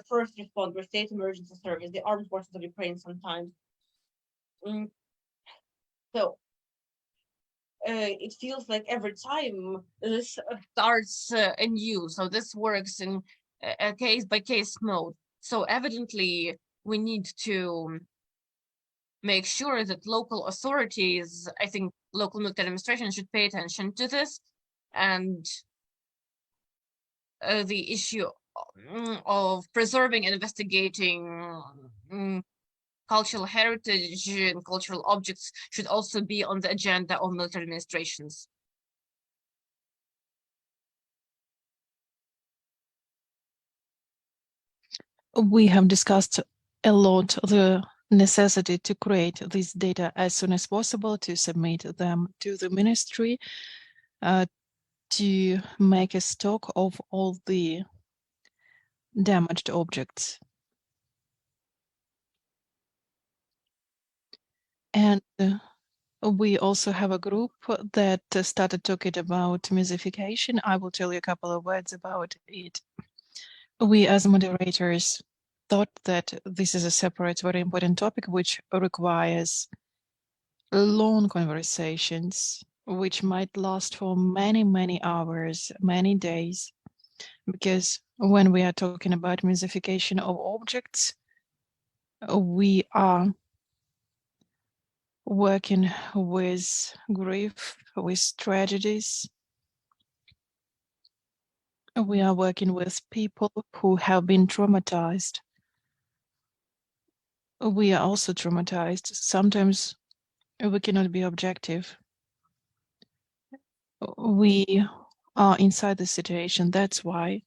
first responder, state emergency service, the armed forces of Ukraine sometimes. So it feels like every time this starts anew. So this works in a case-by-case mode. So evidently, we need to make sure that local authorities, I think local military administration should pay attention to this, and the issue of preserving and investigating cultural heritage and cultural objects should also be on the agenda of military administrations. We have discussed a lot the necessity to create this data as soon as possible, to submit them to the ministry, to make a stock of all the damaged objects. And we also have a group that started talking about museeification. I will tell you a couple of words about it. We as moderators thought that this is a separate, very important topic which requires long conversations, which might last for many, many hours, many days. Because when we are talking about museeification of objects, we are working with grief, with tragedies. We are working with people who have been traumatized. We are also traumatized. Sometimes we cannot be objective. We are inside the situation. That's why.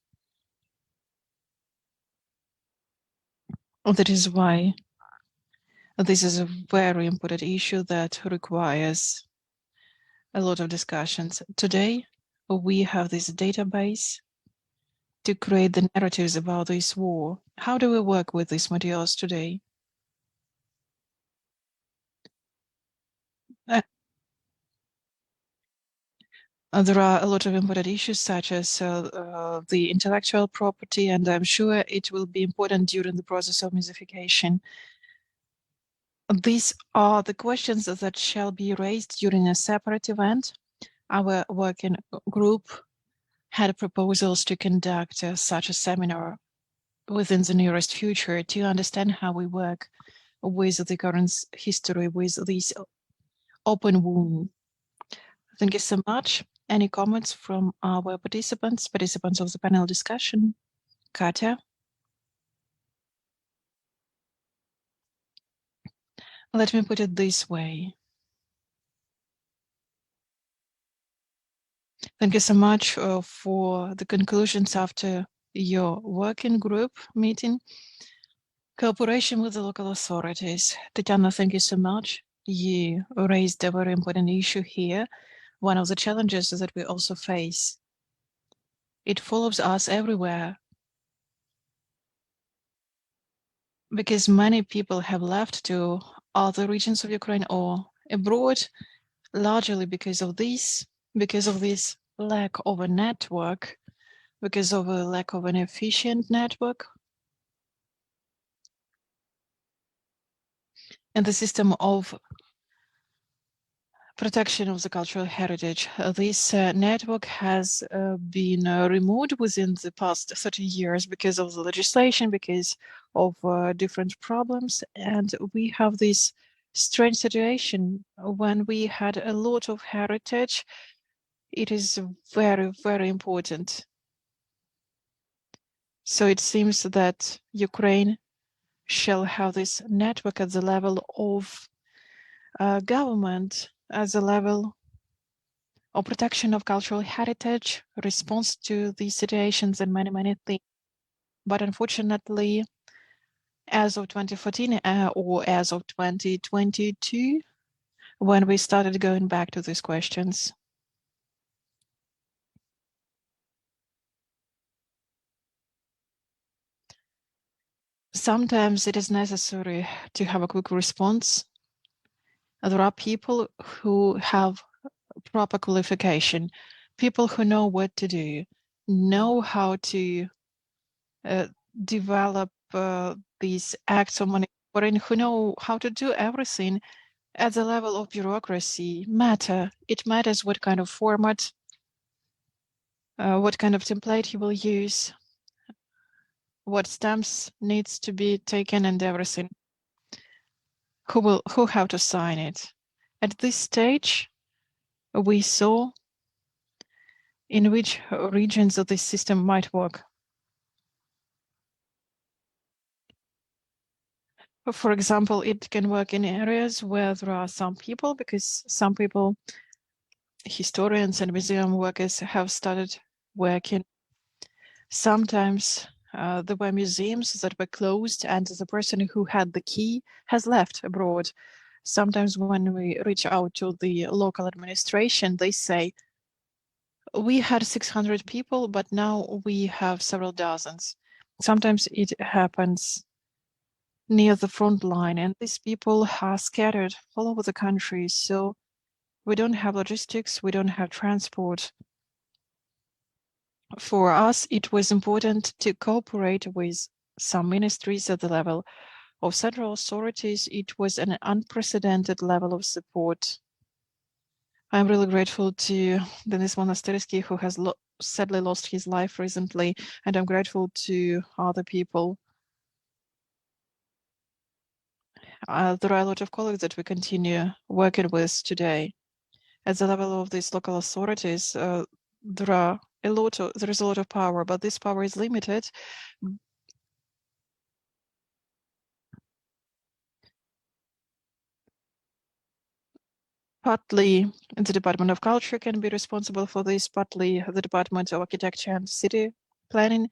That is why this is a very important issue that requires a lot of discussions. Today, we have this database to create the narratives about this war. How do we work with these materials today? There are a lot of important issues such as the intellectual property, and I'm sure it will be important during the process of museeification. These are the questions that shall be raised during a separate event. Our working group had proposals to conduct such a seminar within the nearest future to understand how we work with the current history, with this open wound. Thank you so much. Any comments from our participants of the panel discussion? Katya? Let me put it this way. Thank you so much for the conclusions after your working group meeting. Cooperation with the local authorities. Tatiana, thank you so much. You raised a very important issue here. One of the challenges that we also face. It follows us everywhere. Because many people have left to other regions of Ukraine or abroad, largely because of this lack of a network, because of a lack of an efficient network. And the system of protection of the cultural heritage. This network has been removed within the past 30 years because of the legislation, because of different problems. And we have this strange situation when we had a lot of heritage. It is very, very important. So it seems that Ukraine shall have this network at the level of government, at the level of protection of cultural heritage, response to these situations, and many, many things. But unfortunately, as of 2014 or as of 2022, when we started going back to these questions, sometimes it is necessary to have a quick response. There are people who have proper qualification, people who know what to do, know how to develop these acts of monitoring, who know how to do everything at the level of bureaucracy matter. It matters what kind of format, what kind of template you will use, what stamps needs to be taken and everything. Who have to sign it. At this stage, we saw in which regions of this system might work. For example, it can work in areas where there are some people, because some people, historians and museum workers, have started working. Sometimes there were museums that were closed and the person who had the key has left abroad. Sometimes when we reach out to the local administration, they say, We had 600 people, but now we have several dozens. Sometimes it happens near the front line, and these people are scattered all over the country. So we don't have logistics, we don't have transport. For us, it was important to cooperate with some ministries at the level of central authorities. It was an unprecedented level of support. I'm really grateful to Denis Monastersky, who has sadly lost his life recently, and I'm grateful to other people. There are a lot of colleagues that we continue working with today. At the level of these local authorities, there is a lot of power, but this power is limited. Partly the Department of Culture can be responsible for this, partly the Department of Architecture and City Planning.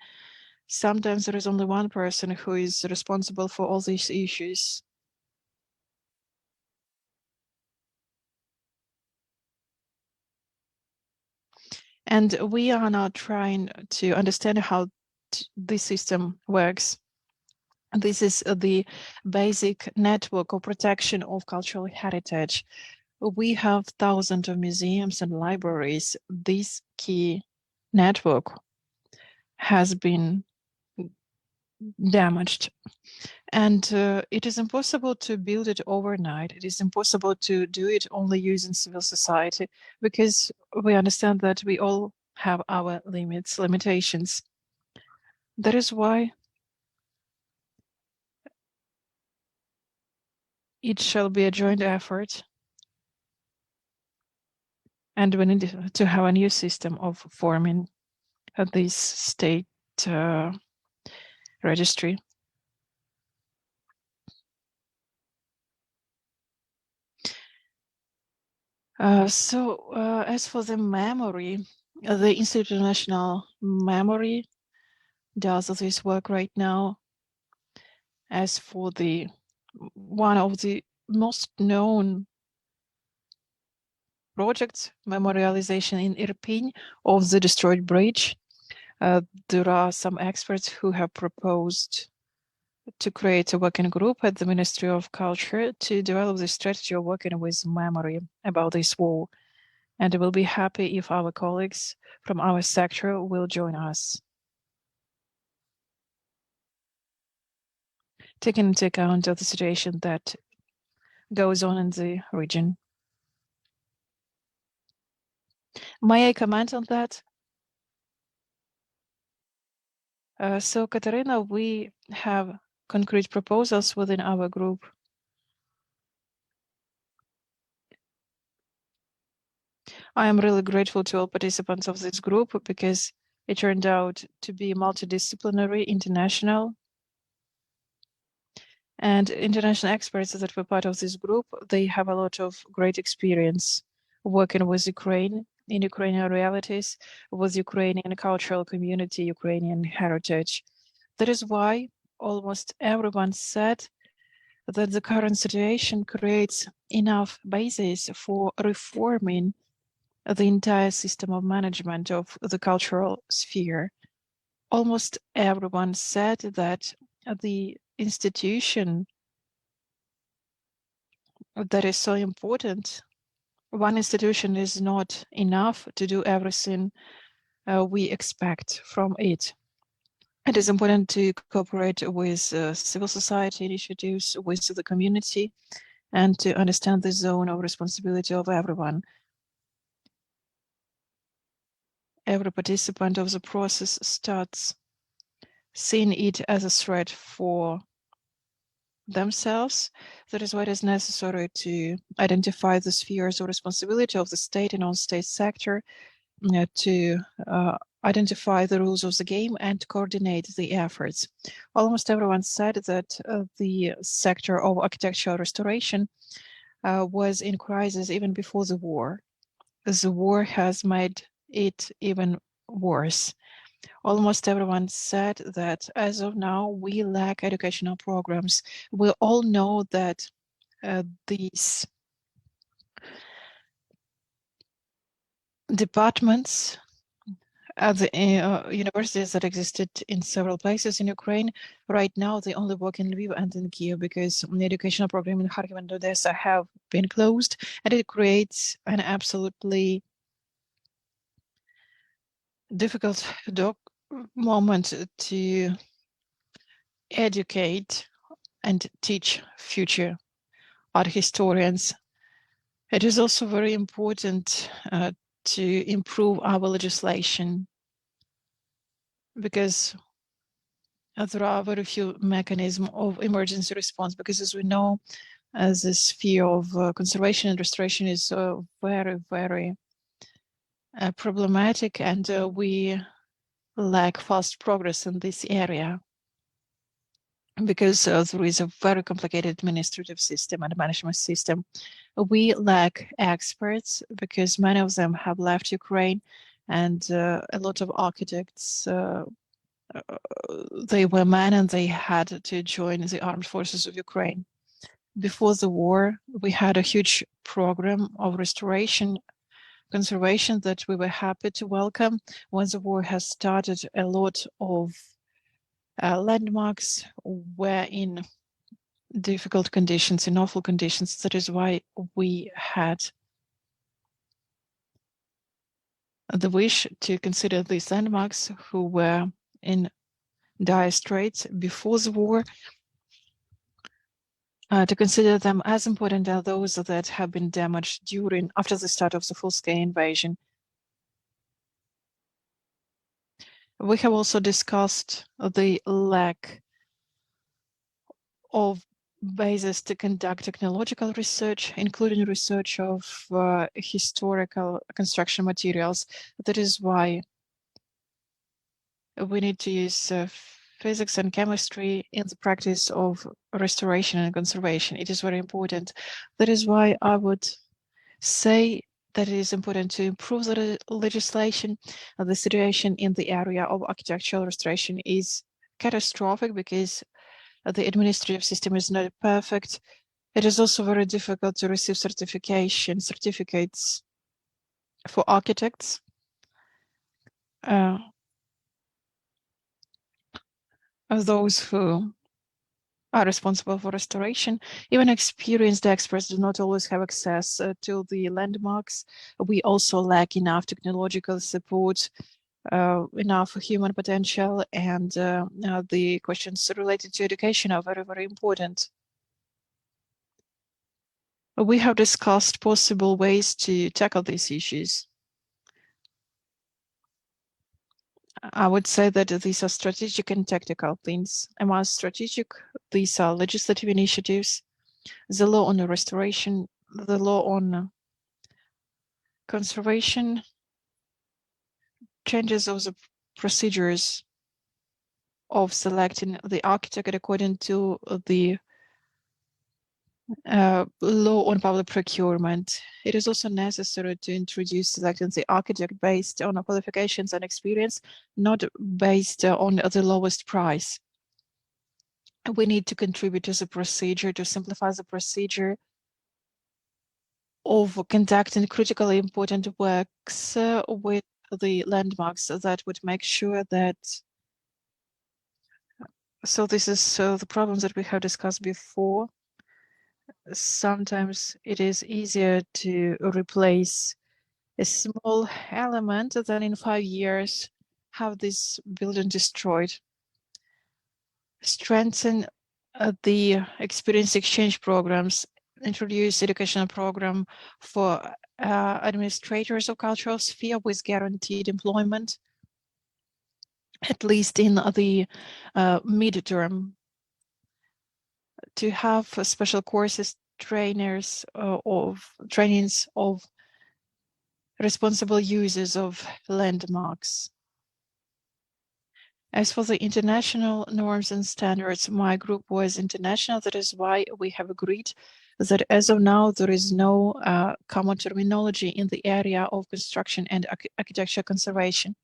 Sometimes there is only one person who is responsible for all these issues. And we are now trying to understand how this system works. This is the basic network of protection of cultural heritage. We have thousands of museums and libraries. This key network has been damaged. And it is impossible to build it overnight. It is impossible to do it only using civil society, because we understand that we all have our limitations. That is why it shall be a joint effort. And we need to have a new system of forming this state registry. As for the memory, the Institute of National Memory does this work right now. As for the one of the most known projects, memorialization in Irpin of the destroyed bridge, there are some experts who have proposed to create a working group at the Ministry of Culture to develop the strategy of working with memory about this war. And we'll be happy if our colleagues from our sector will join us. Taking into account of the situation that goes on in the region. May I comment on that? So, Katerina, we have concrete proposals within our group. I am really grateful to all participants of this group because it turned out to be multidisciplinary, international. And international experts that were part of this group, they have a lot of great experience working with Ukraine, in Ukrainian realities, with Ukrainian cultural community, Ukrainian heritage. That is why almost everyone said that the current situation creates enough basis for reforming the entire system of management of the cultural sphere. Almost everyone said that the institution that is so important, one institution is not enough to do everything we expect from it. It is important to cooperate with civil society initiatives, with the community, and to understand the zone of responsibility of everyone. Every participant of the process starts seeing it as a threat for themselves. That is why it is necessary to identify the spheres of responsibility of the state and non-state sector, to identify the rules of the game and coordinate the efforts. Almost everyone said that the sector of architectural restoration was in crisis even before the war. The war has made it even worse. Almost everyone said that as of now, we lack educational programs. We all know that these departments the universities that existed in several places in Ukraine. Right now, they only work in Lviv and in Kiev because the educational program in Kharkiv and Odessa have been closed, and it creates an absolutely difficult moment to educate and teach future art historians. It is also very important to improve our legislation because there are very few mechanisms of emergency response, because as we know, the sphere of conservation and restoration is very, very problematic, and we lack fast progress in this area because there is a very complicated administrative system and management system. We lack experts because many of them have left Ukraine, and a lot of architects they were men and they had to join the armed forces of Ukraine. Before the war, we had a huge program of restoration, conservation that we were happy to welcome. When the war has started, a lot of landmarks were in difficult conditions, in awful conditions. That is why we had the wish to consider these landmarks who were in dire straits before the war, to consider them as important as those that have been damaged after the start of the full-scale invasion. We have also discussed the lack of basis to conduct technological research, including research of historical construction materials. That is why we need to use physics and chemistry in the practice of restoration and conservation. It is very important. That is why I would say that it is important to improve the legislation. The situation in the area of architectural restoration is catastrophic because the administrative system is not perfect. It is also very difficult to receive certificates for architects. Of those who are responsible for restoration. Even experienced experts do not always have access to the landmarks. We also lack enough technological support, enough human potential, and the questions related to education are very, very important. We have discussed possible ways to tackle these issues. I would say that these are strategic and tactical things. Among strategic, these are legislative initiatives, the law on restoration, the law on conservation, changes of the procedures of selecting the architect according to the law on public procurement. It is also necessary to introduce selecting the architect based on qualifications and experience, not based on the lowest price. We need to contribute to the procedure, to simplify the procedure of conducting critically important works with the landmarks that would make sure that. So this is the problems that we have discussed before. Sometimes it is easier to replace a small element than in 5 years have this building destroyed. Strengthen the experience exchange programs, introduce educational program for administrators of cultural sphere with guaranteed employment, at least in the midterm, to have special courses, trainings of responsible users of landmarks. As for the international norms and standards, my group was international. That is why we have agreed that as of now, there is no common terminology in the area of construction and architecture conservation.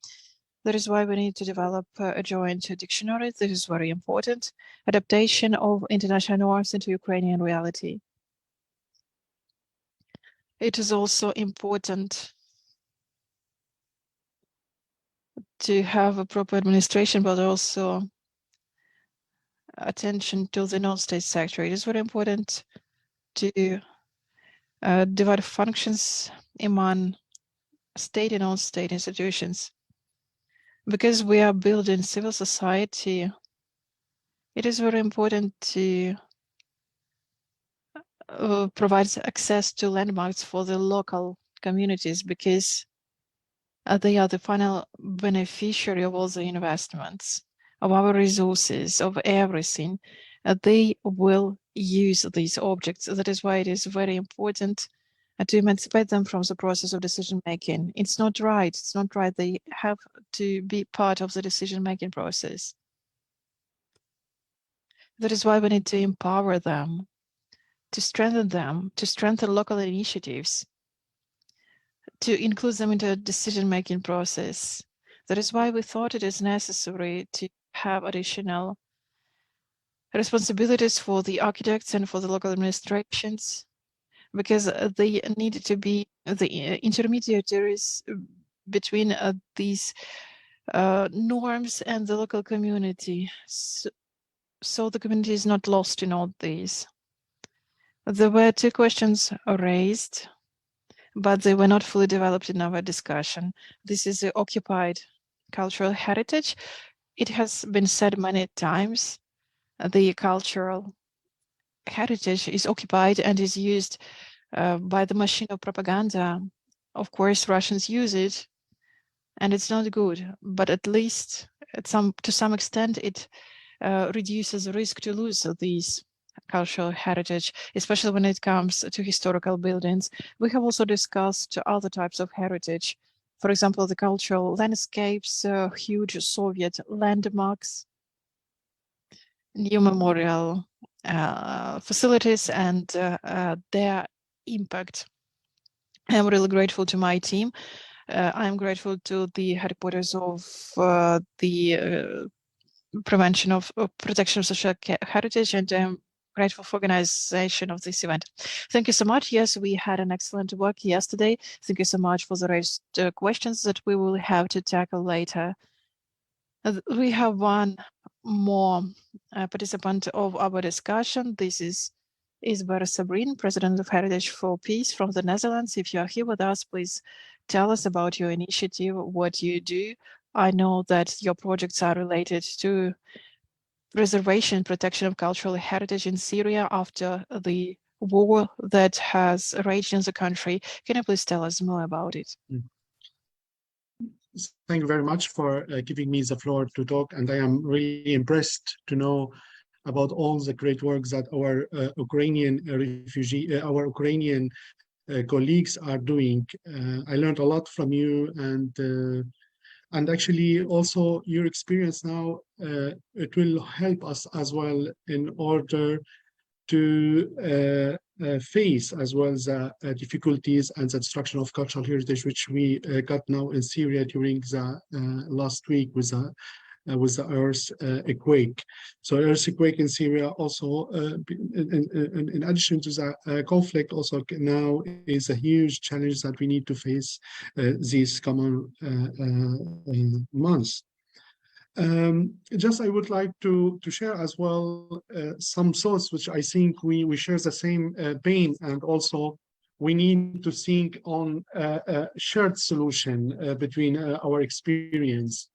That is why we need to develop a joint dictionary. This is very important. Adaptation of international norms into Ukrainian reality. It is also important to have a proper administration, but also attention to the non-state sector. It is very important to divide functions among state and non-state institutions. Because we are building civil society, it is very important to provide access to landmarks for the local communities, because they are the final beneficiary of all the investments, of our resources, of everything. They will use these objects. That is why it is very important to emancipate them from the process of decision making. It's not right. It's not right. They have to be part of the decision making process. That is why we need to empower them, to strengthen local initiatives, to include them into a decision-making process. That is why we thought it is necessary to have additional responsibilities for the architects and for the local administrations, because they need to be the intermediaries between these norms and the local community, so the community is not lost in all these. There were two questions raised, but they were not fully developed in our discussion. This is the occupied cultural heritage. It has been said many times, the cultural heritage is occupied and is used by the machine of propaganda. Of course, Russians use it, and it's not good, but at least to some extent it reduces the risk to lose these cultural heritage, especially when it comes to historical buildings. We have also discussed other types of heritage. For example, the cultural landscapes, huge Soviet landmarks, new memorial facilities, and their impact. I'm really grateful to my team. I'm grateful to the headquarters of the prevention of protection of social heritage, and I'm grateful for organization of this event. Thank you so much. Yes, we had an excellent work yesterday. Thank you so much for the raised questions that we will have to tackle later. We have one more participant of our discussion. This is Isber Sabrin, President of Heritage for Peace from the Netherlands. If you are here with us, please tell us about your initiative, what you do. I know that your projects are related to preservation and protection of cultural heritage in Syria after the war that has raged in the country. Can you please tell us more about it? Thank you very much for giving me the floor to talk, and I am really impressed to know about all the great works that our Ukrainian colleagues are doing. I learned a lot from you, and actually also your experience now, it will help us as well in order to face as well the difficulties and the destruction of cultural heritage, which we got now in Syria during the last week with the earthquake. So earthquake in Syria also, in addition to the conflict, also now is a huge challenge that we need to face these coming months. Just I would like to share as well some thoughts which I think we share the same pain, and also we need to think on a shared solution between our experience.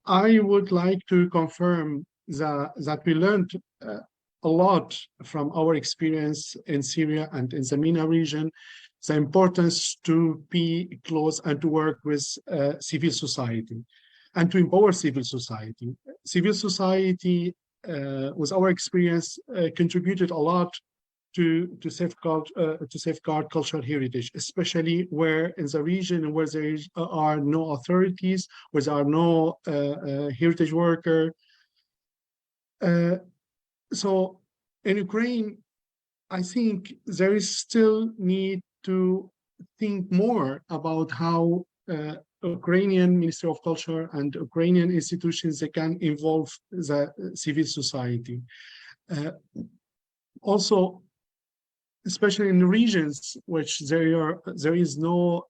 I would like to confirm that we learned a lot from our experience in Syria and in the MENA region, the importance to be close and to work with civil society and to empower civil society. Civil society, with our experience, contributed a lot to safeguard cultural heritage, especially where in the region where there are no authorities, where there are no heritage worker. So in Ukraine, I think there is still need to think more about how Ukrainian Ministry of Culture and Ukrainian institutions, they can involve the civil society. Also, especially in regions which there is no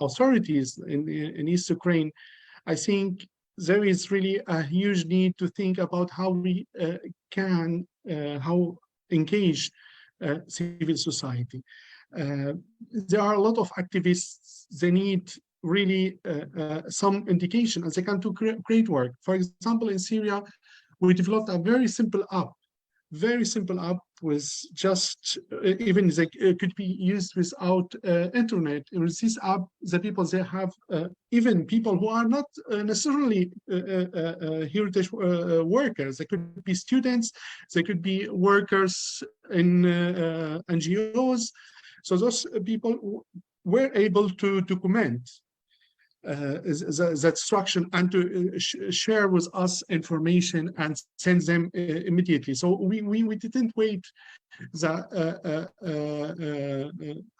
authorities in East Ukraine, I think there is really a huge need to think about how we can engage civil society. There are a lot of activists. They need really some indication, and they can do great work. For example, in Syria, we developed a very simple app with just even they could be used without internet. And with this app, the people they have, even people who are not necessarily heritage workers, they could be students, they could be workers in NGOs. So those people were able to document that structure and to share with us information and send them immediately. So we didn't wait the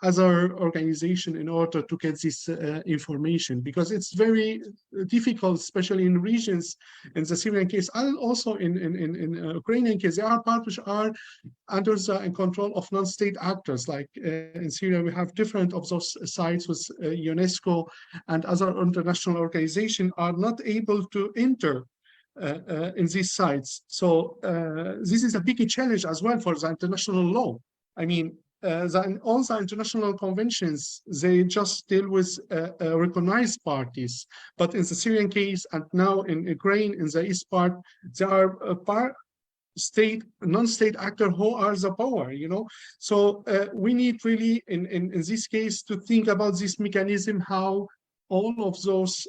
other organization in order to get this information, because it's very difficult, especially in regions. In the Syrian case, and also in Ukrainian case, there are parts which are under the control of non-state actors. Like in Syria, we have different of those sites with UNESCO and other international organizations are not able to enter in these sites. So this is a big challenge as well for the international law. I mean, all the international conventions, they just deal with recognized parties. But in the Syrian case, and now in Ukraine, in the east part, there are non-state actor who are the power, you know. So we need really, in this case, to think about this mechanism, how all of those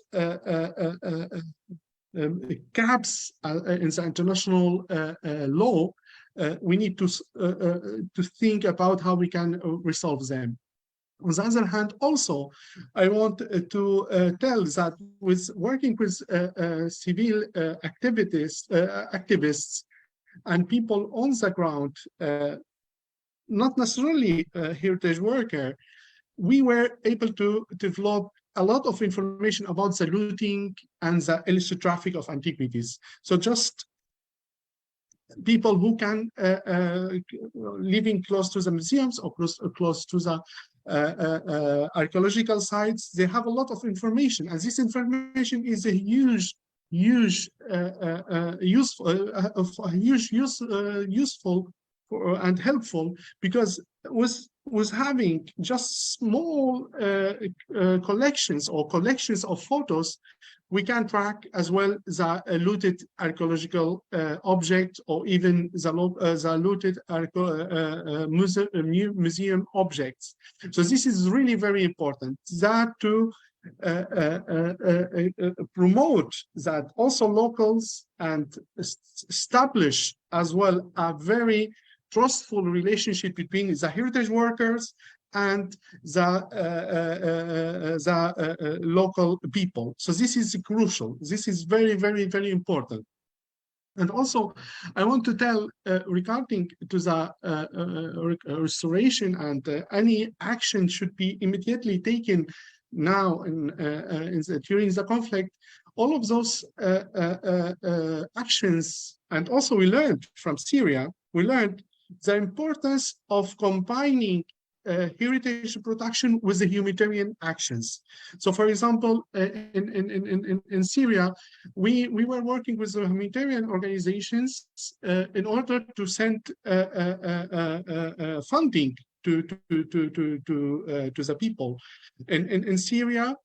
gaps in the international law, we need to think about how we can resolve them. On the other hand, also, I want to tell that with working with civil activists and people on the ground, not necessarily a heritage worker, we were able to develop a lot of information about the looting and the illicit traffic of antiquities. So just people who can living close to the museums or close to the archaeological sites, they have a lot of information, and this information is a useful and helpful, because with having just small collections of photos, we can track as well the looted archaeological object, or even the looted museum objects. So this is really very important, that to promote that also locals and establish as well a very trustful relationship between the heritage workers and the local people. So this is crucial. This is very, very, very important. And also, I want to tell regarding to the restoration, and any action should be immediately taken now during the conflict. All of those actions, and also we learned from Syria, we learned the importance of combining heritage protection with the humanitarian actions. So, for example, in Syria, we were working with the humanitarian organizations in order to send funding to the people in Syria.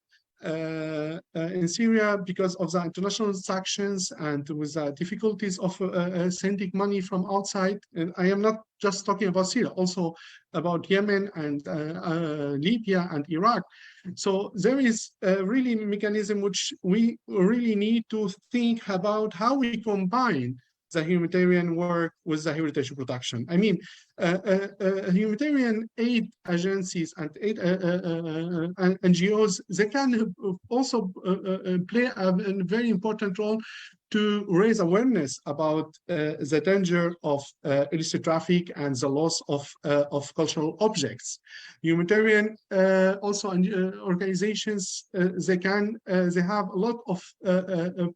In Syria, because of the international sanctions and with the difficulties of sending money from outside, and I am not just talking about Syria, also about Yemen and Libya and Iraq. So there is a really mechanism which we really need to think about, how we combine the humanitarian work with the heritage protection. I mean, humanitarian aid agencies and NGOs, they can also play a very important role to raise awareness about the danger of illicit traffic and the loss of cultural objects. Humanitarian organizations, they have a lot of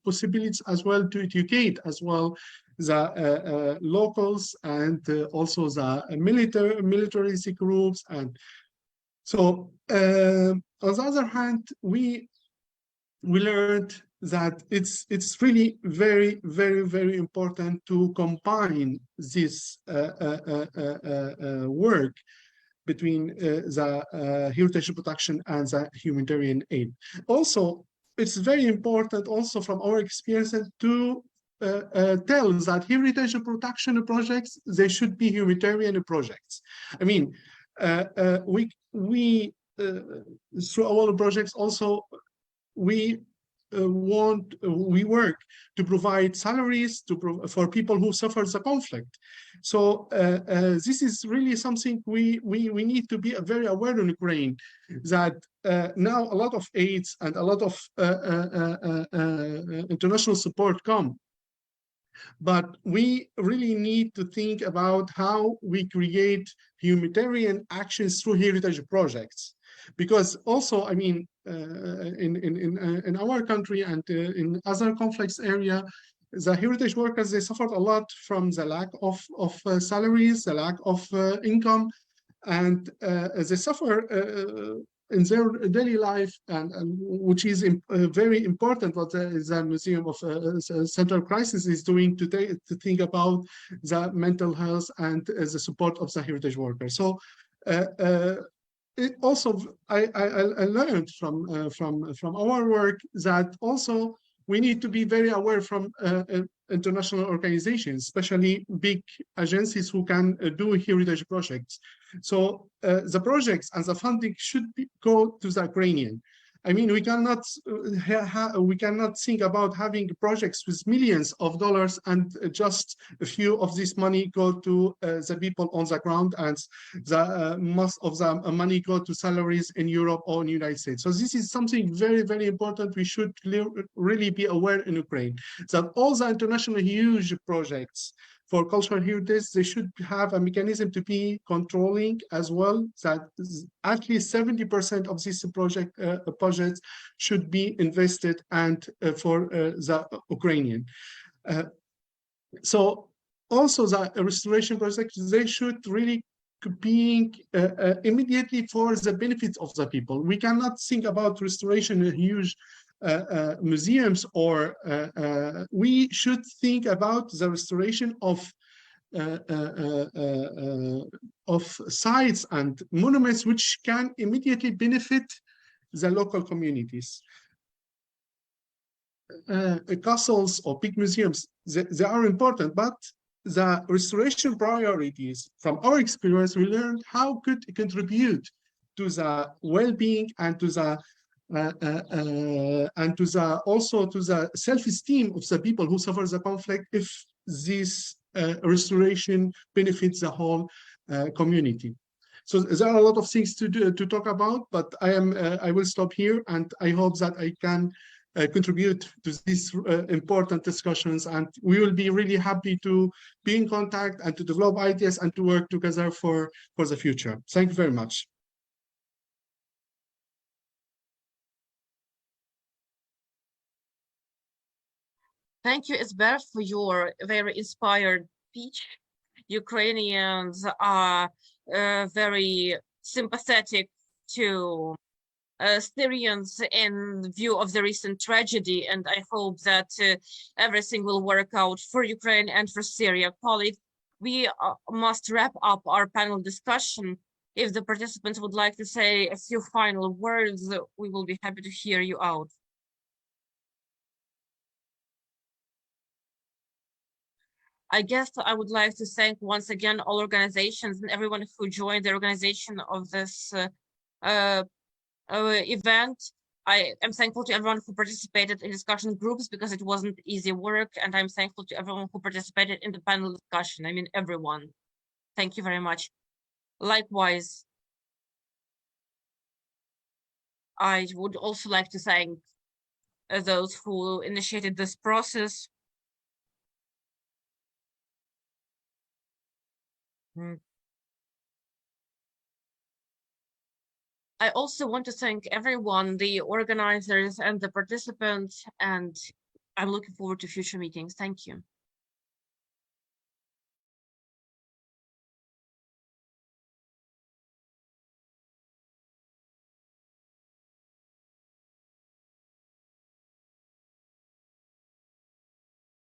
possibilities as well to educate as well the locals and also the military groups. And so on the other hand, we learned that it's really very, very, very important to combine this work between the heritage protection and the humanitarian aid. Also, it's very important also from our experience to tell that heritage protection projects, they should be humanitarian projects. I mean, we through our projects also, we work to provide salaries for people who suffer the conflict. So this is really something we need to be very aware in Ukraine, that now a lot of aids and a lot of international support come. But we really need to think about how we create humanitarian actions through heritage projects. Because also, I mean, in our country and in other conflicts area, the heritage workers, they suffered a lot from the lack of salaries, the lack of income, and they suffer in their daily life, and which is very important what the Museum of Central Crisis is doing today, to think about the mental health and the support of the heritage workers. So it also, I learned from our work that also we need to be very aware from international organizations, especially big agencies who can do heritage projects. So the projects and the funding should go to the Ukrainian. I mean, we cannot think about having projects with millions of dollars and just a few of this money go to the people on the ground, and the most of the money go to salaries in Europe or in the United States. So this is something very, very important. We should really be aware in Ukraine that all the international huge projects for cultural heritage, they should have a mechanism to be controlling as well, that at least 70% of these projects should be invested and for the Ukrainian. So also the restoration projects, they should really be immediately for the benefits of the people. We cannot think about restoration in huge museums, or we should think about the restoration of sites and monuments which can immediately benefit the local communities. Castles or big museums, they are important, but the restoration priorities, from our experience, we learned how could contribute to the well-being and to the also to the self-esteem of the people who suffer the conflict, if this restoration benefits the whole community. So there are a lot of things to talk about, but I will stop here, and I hope that I can contribute to these important discussions, and we will be really happy to be in contact and to develop ideas and to work together for the future. Thank you very much. Thank you, Esber, for your very inspired speech. Ukrainians are very sympathetic to Syrians in view of the recent tragedy, and I hope that everything will work out for Ukraine and for Syria. Colleagues, we must wrap up our panel discussion. If the participants would like to say a few final words, we will be happy to hear you out. I guess I would like to thank once again all organizations and everyone who joined the organization of this event. I am thankful to everyone who participated in discussion groups, because it wasn't easy work, and I'm thankful to everyone who participated in the panel discussion. I mean, everyone. Thank you very much. Likewise, I would also like to thank those who initiated this process, I also want to thank everyone, the organizers and the participants, and I'm looking forward to future meetings. Thank you.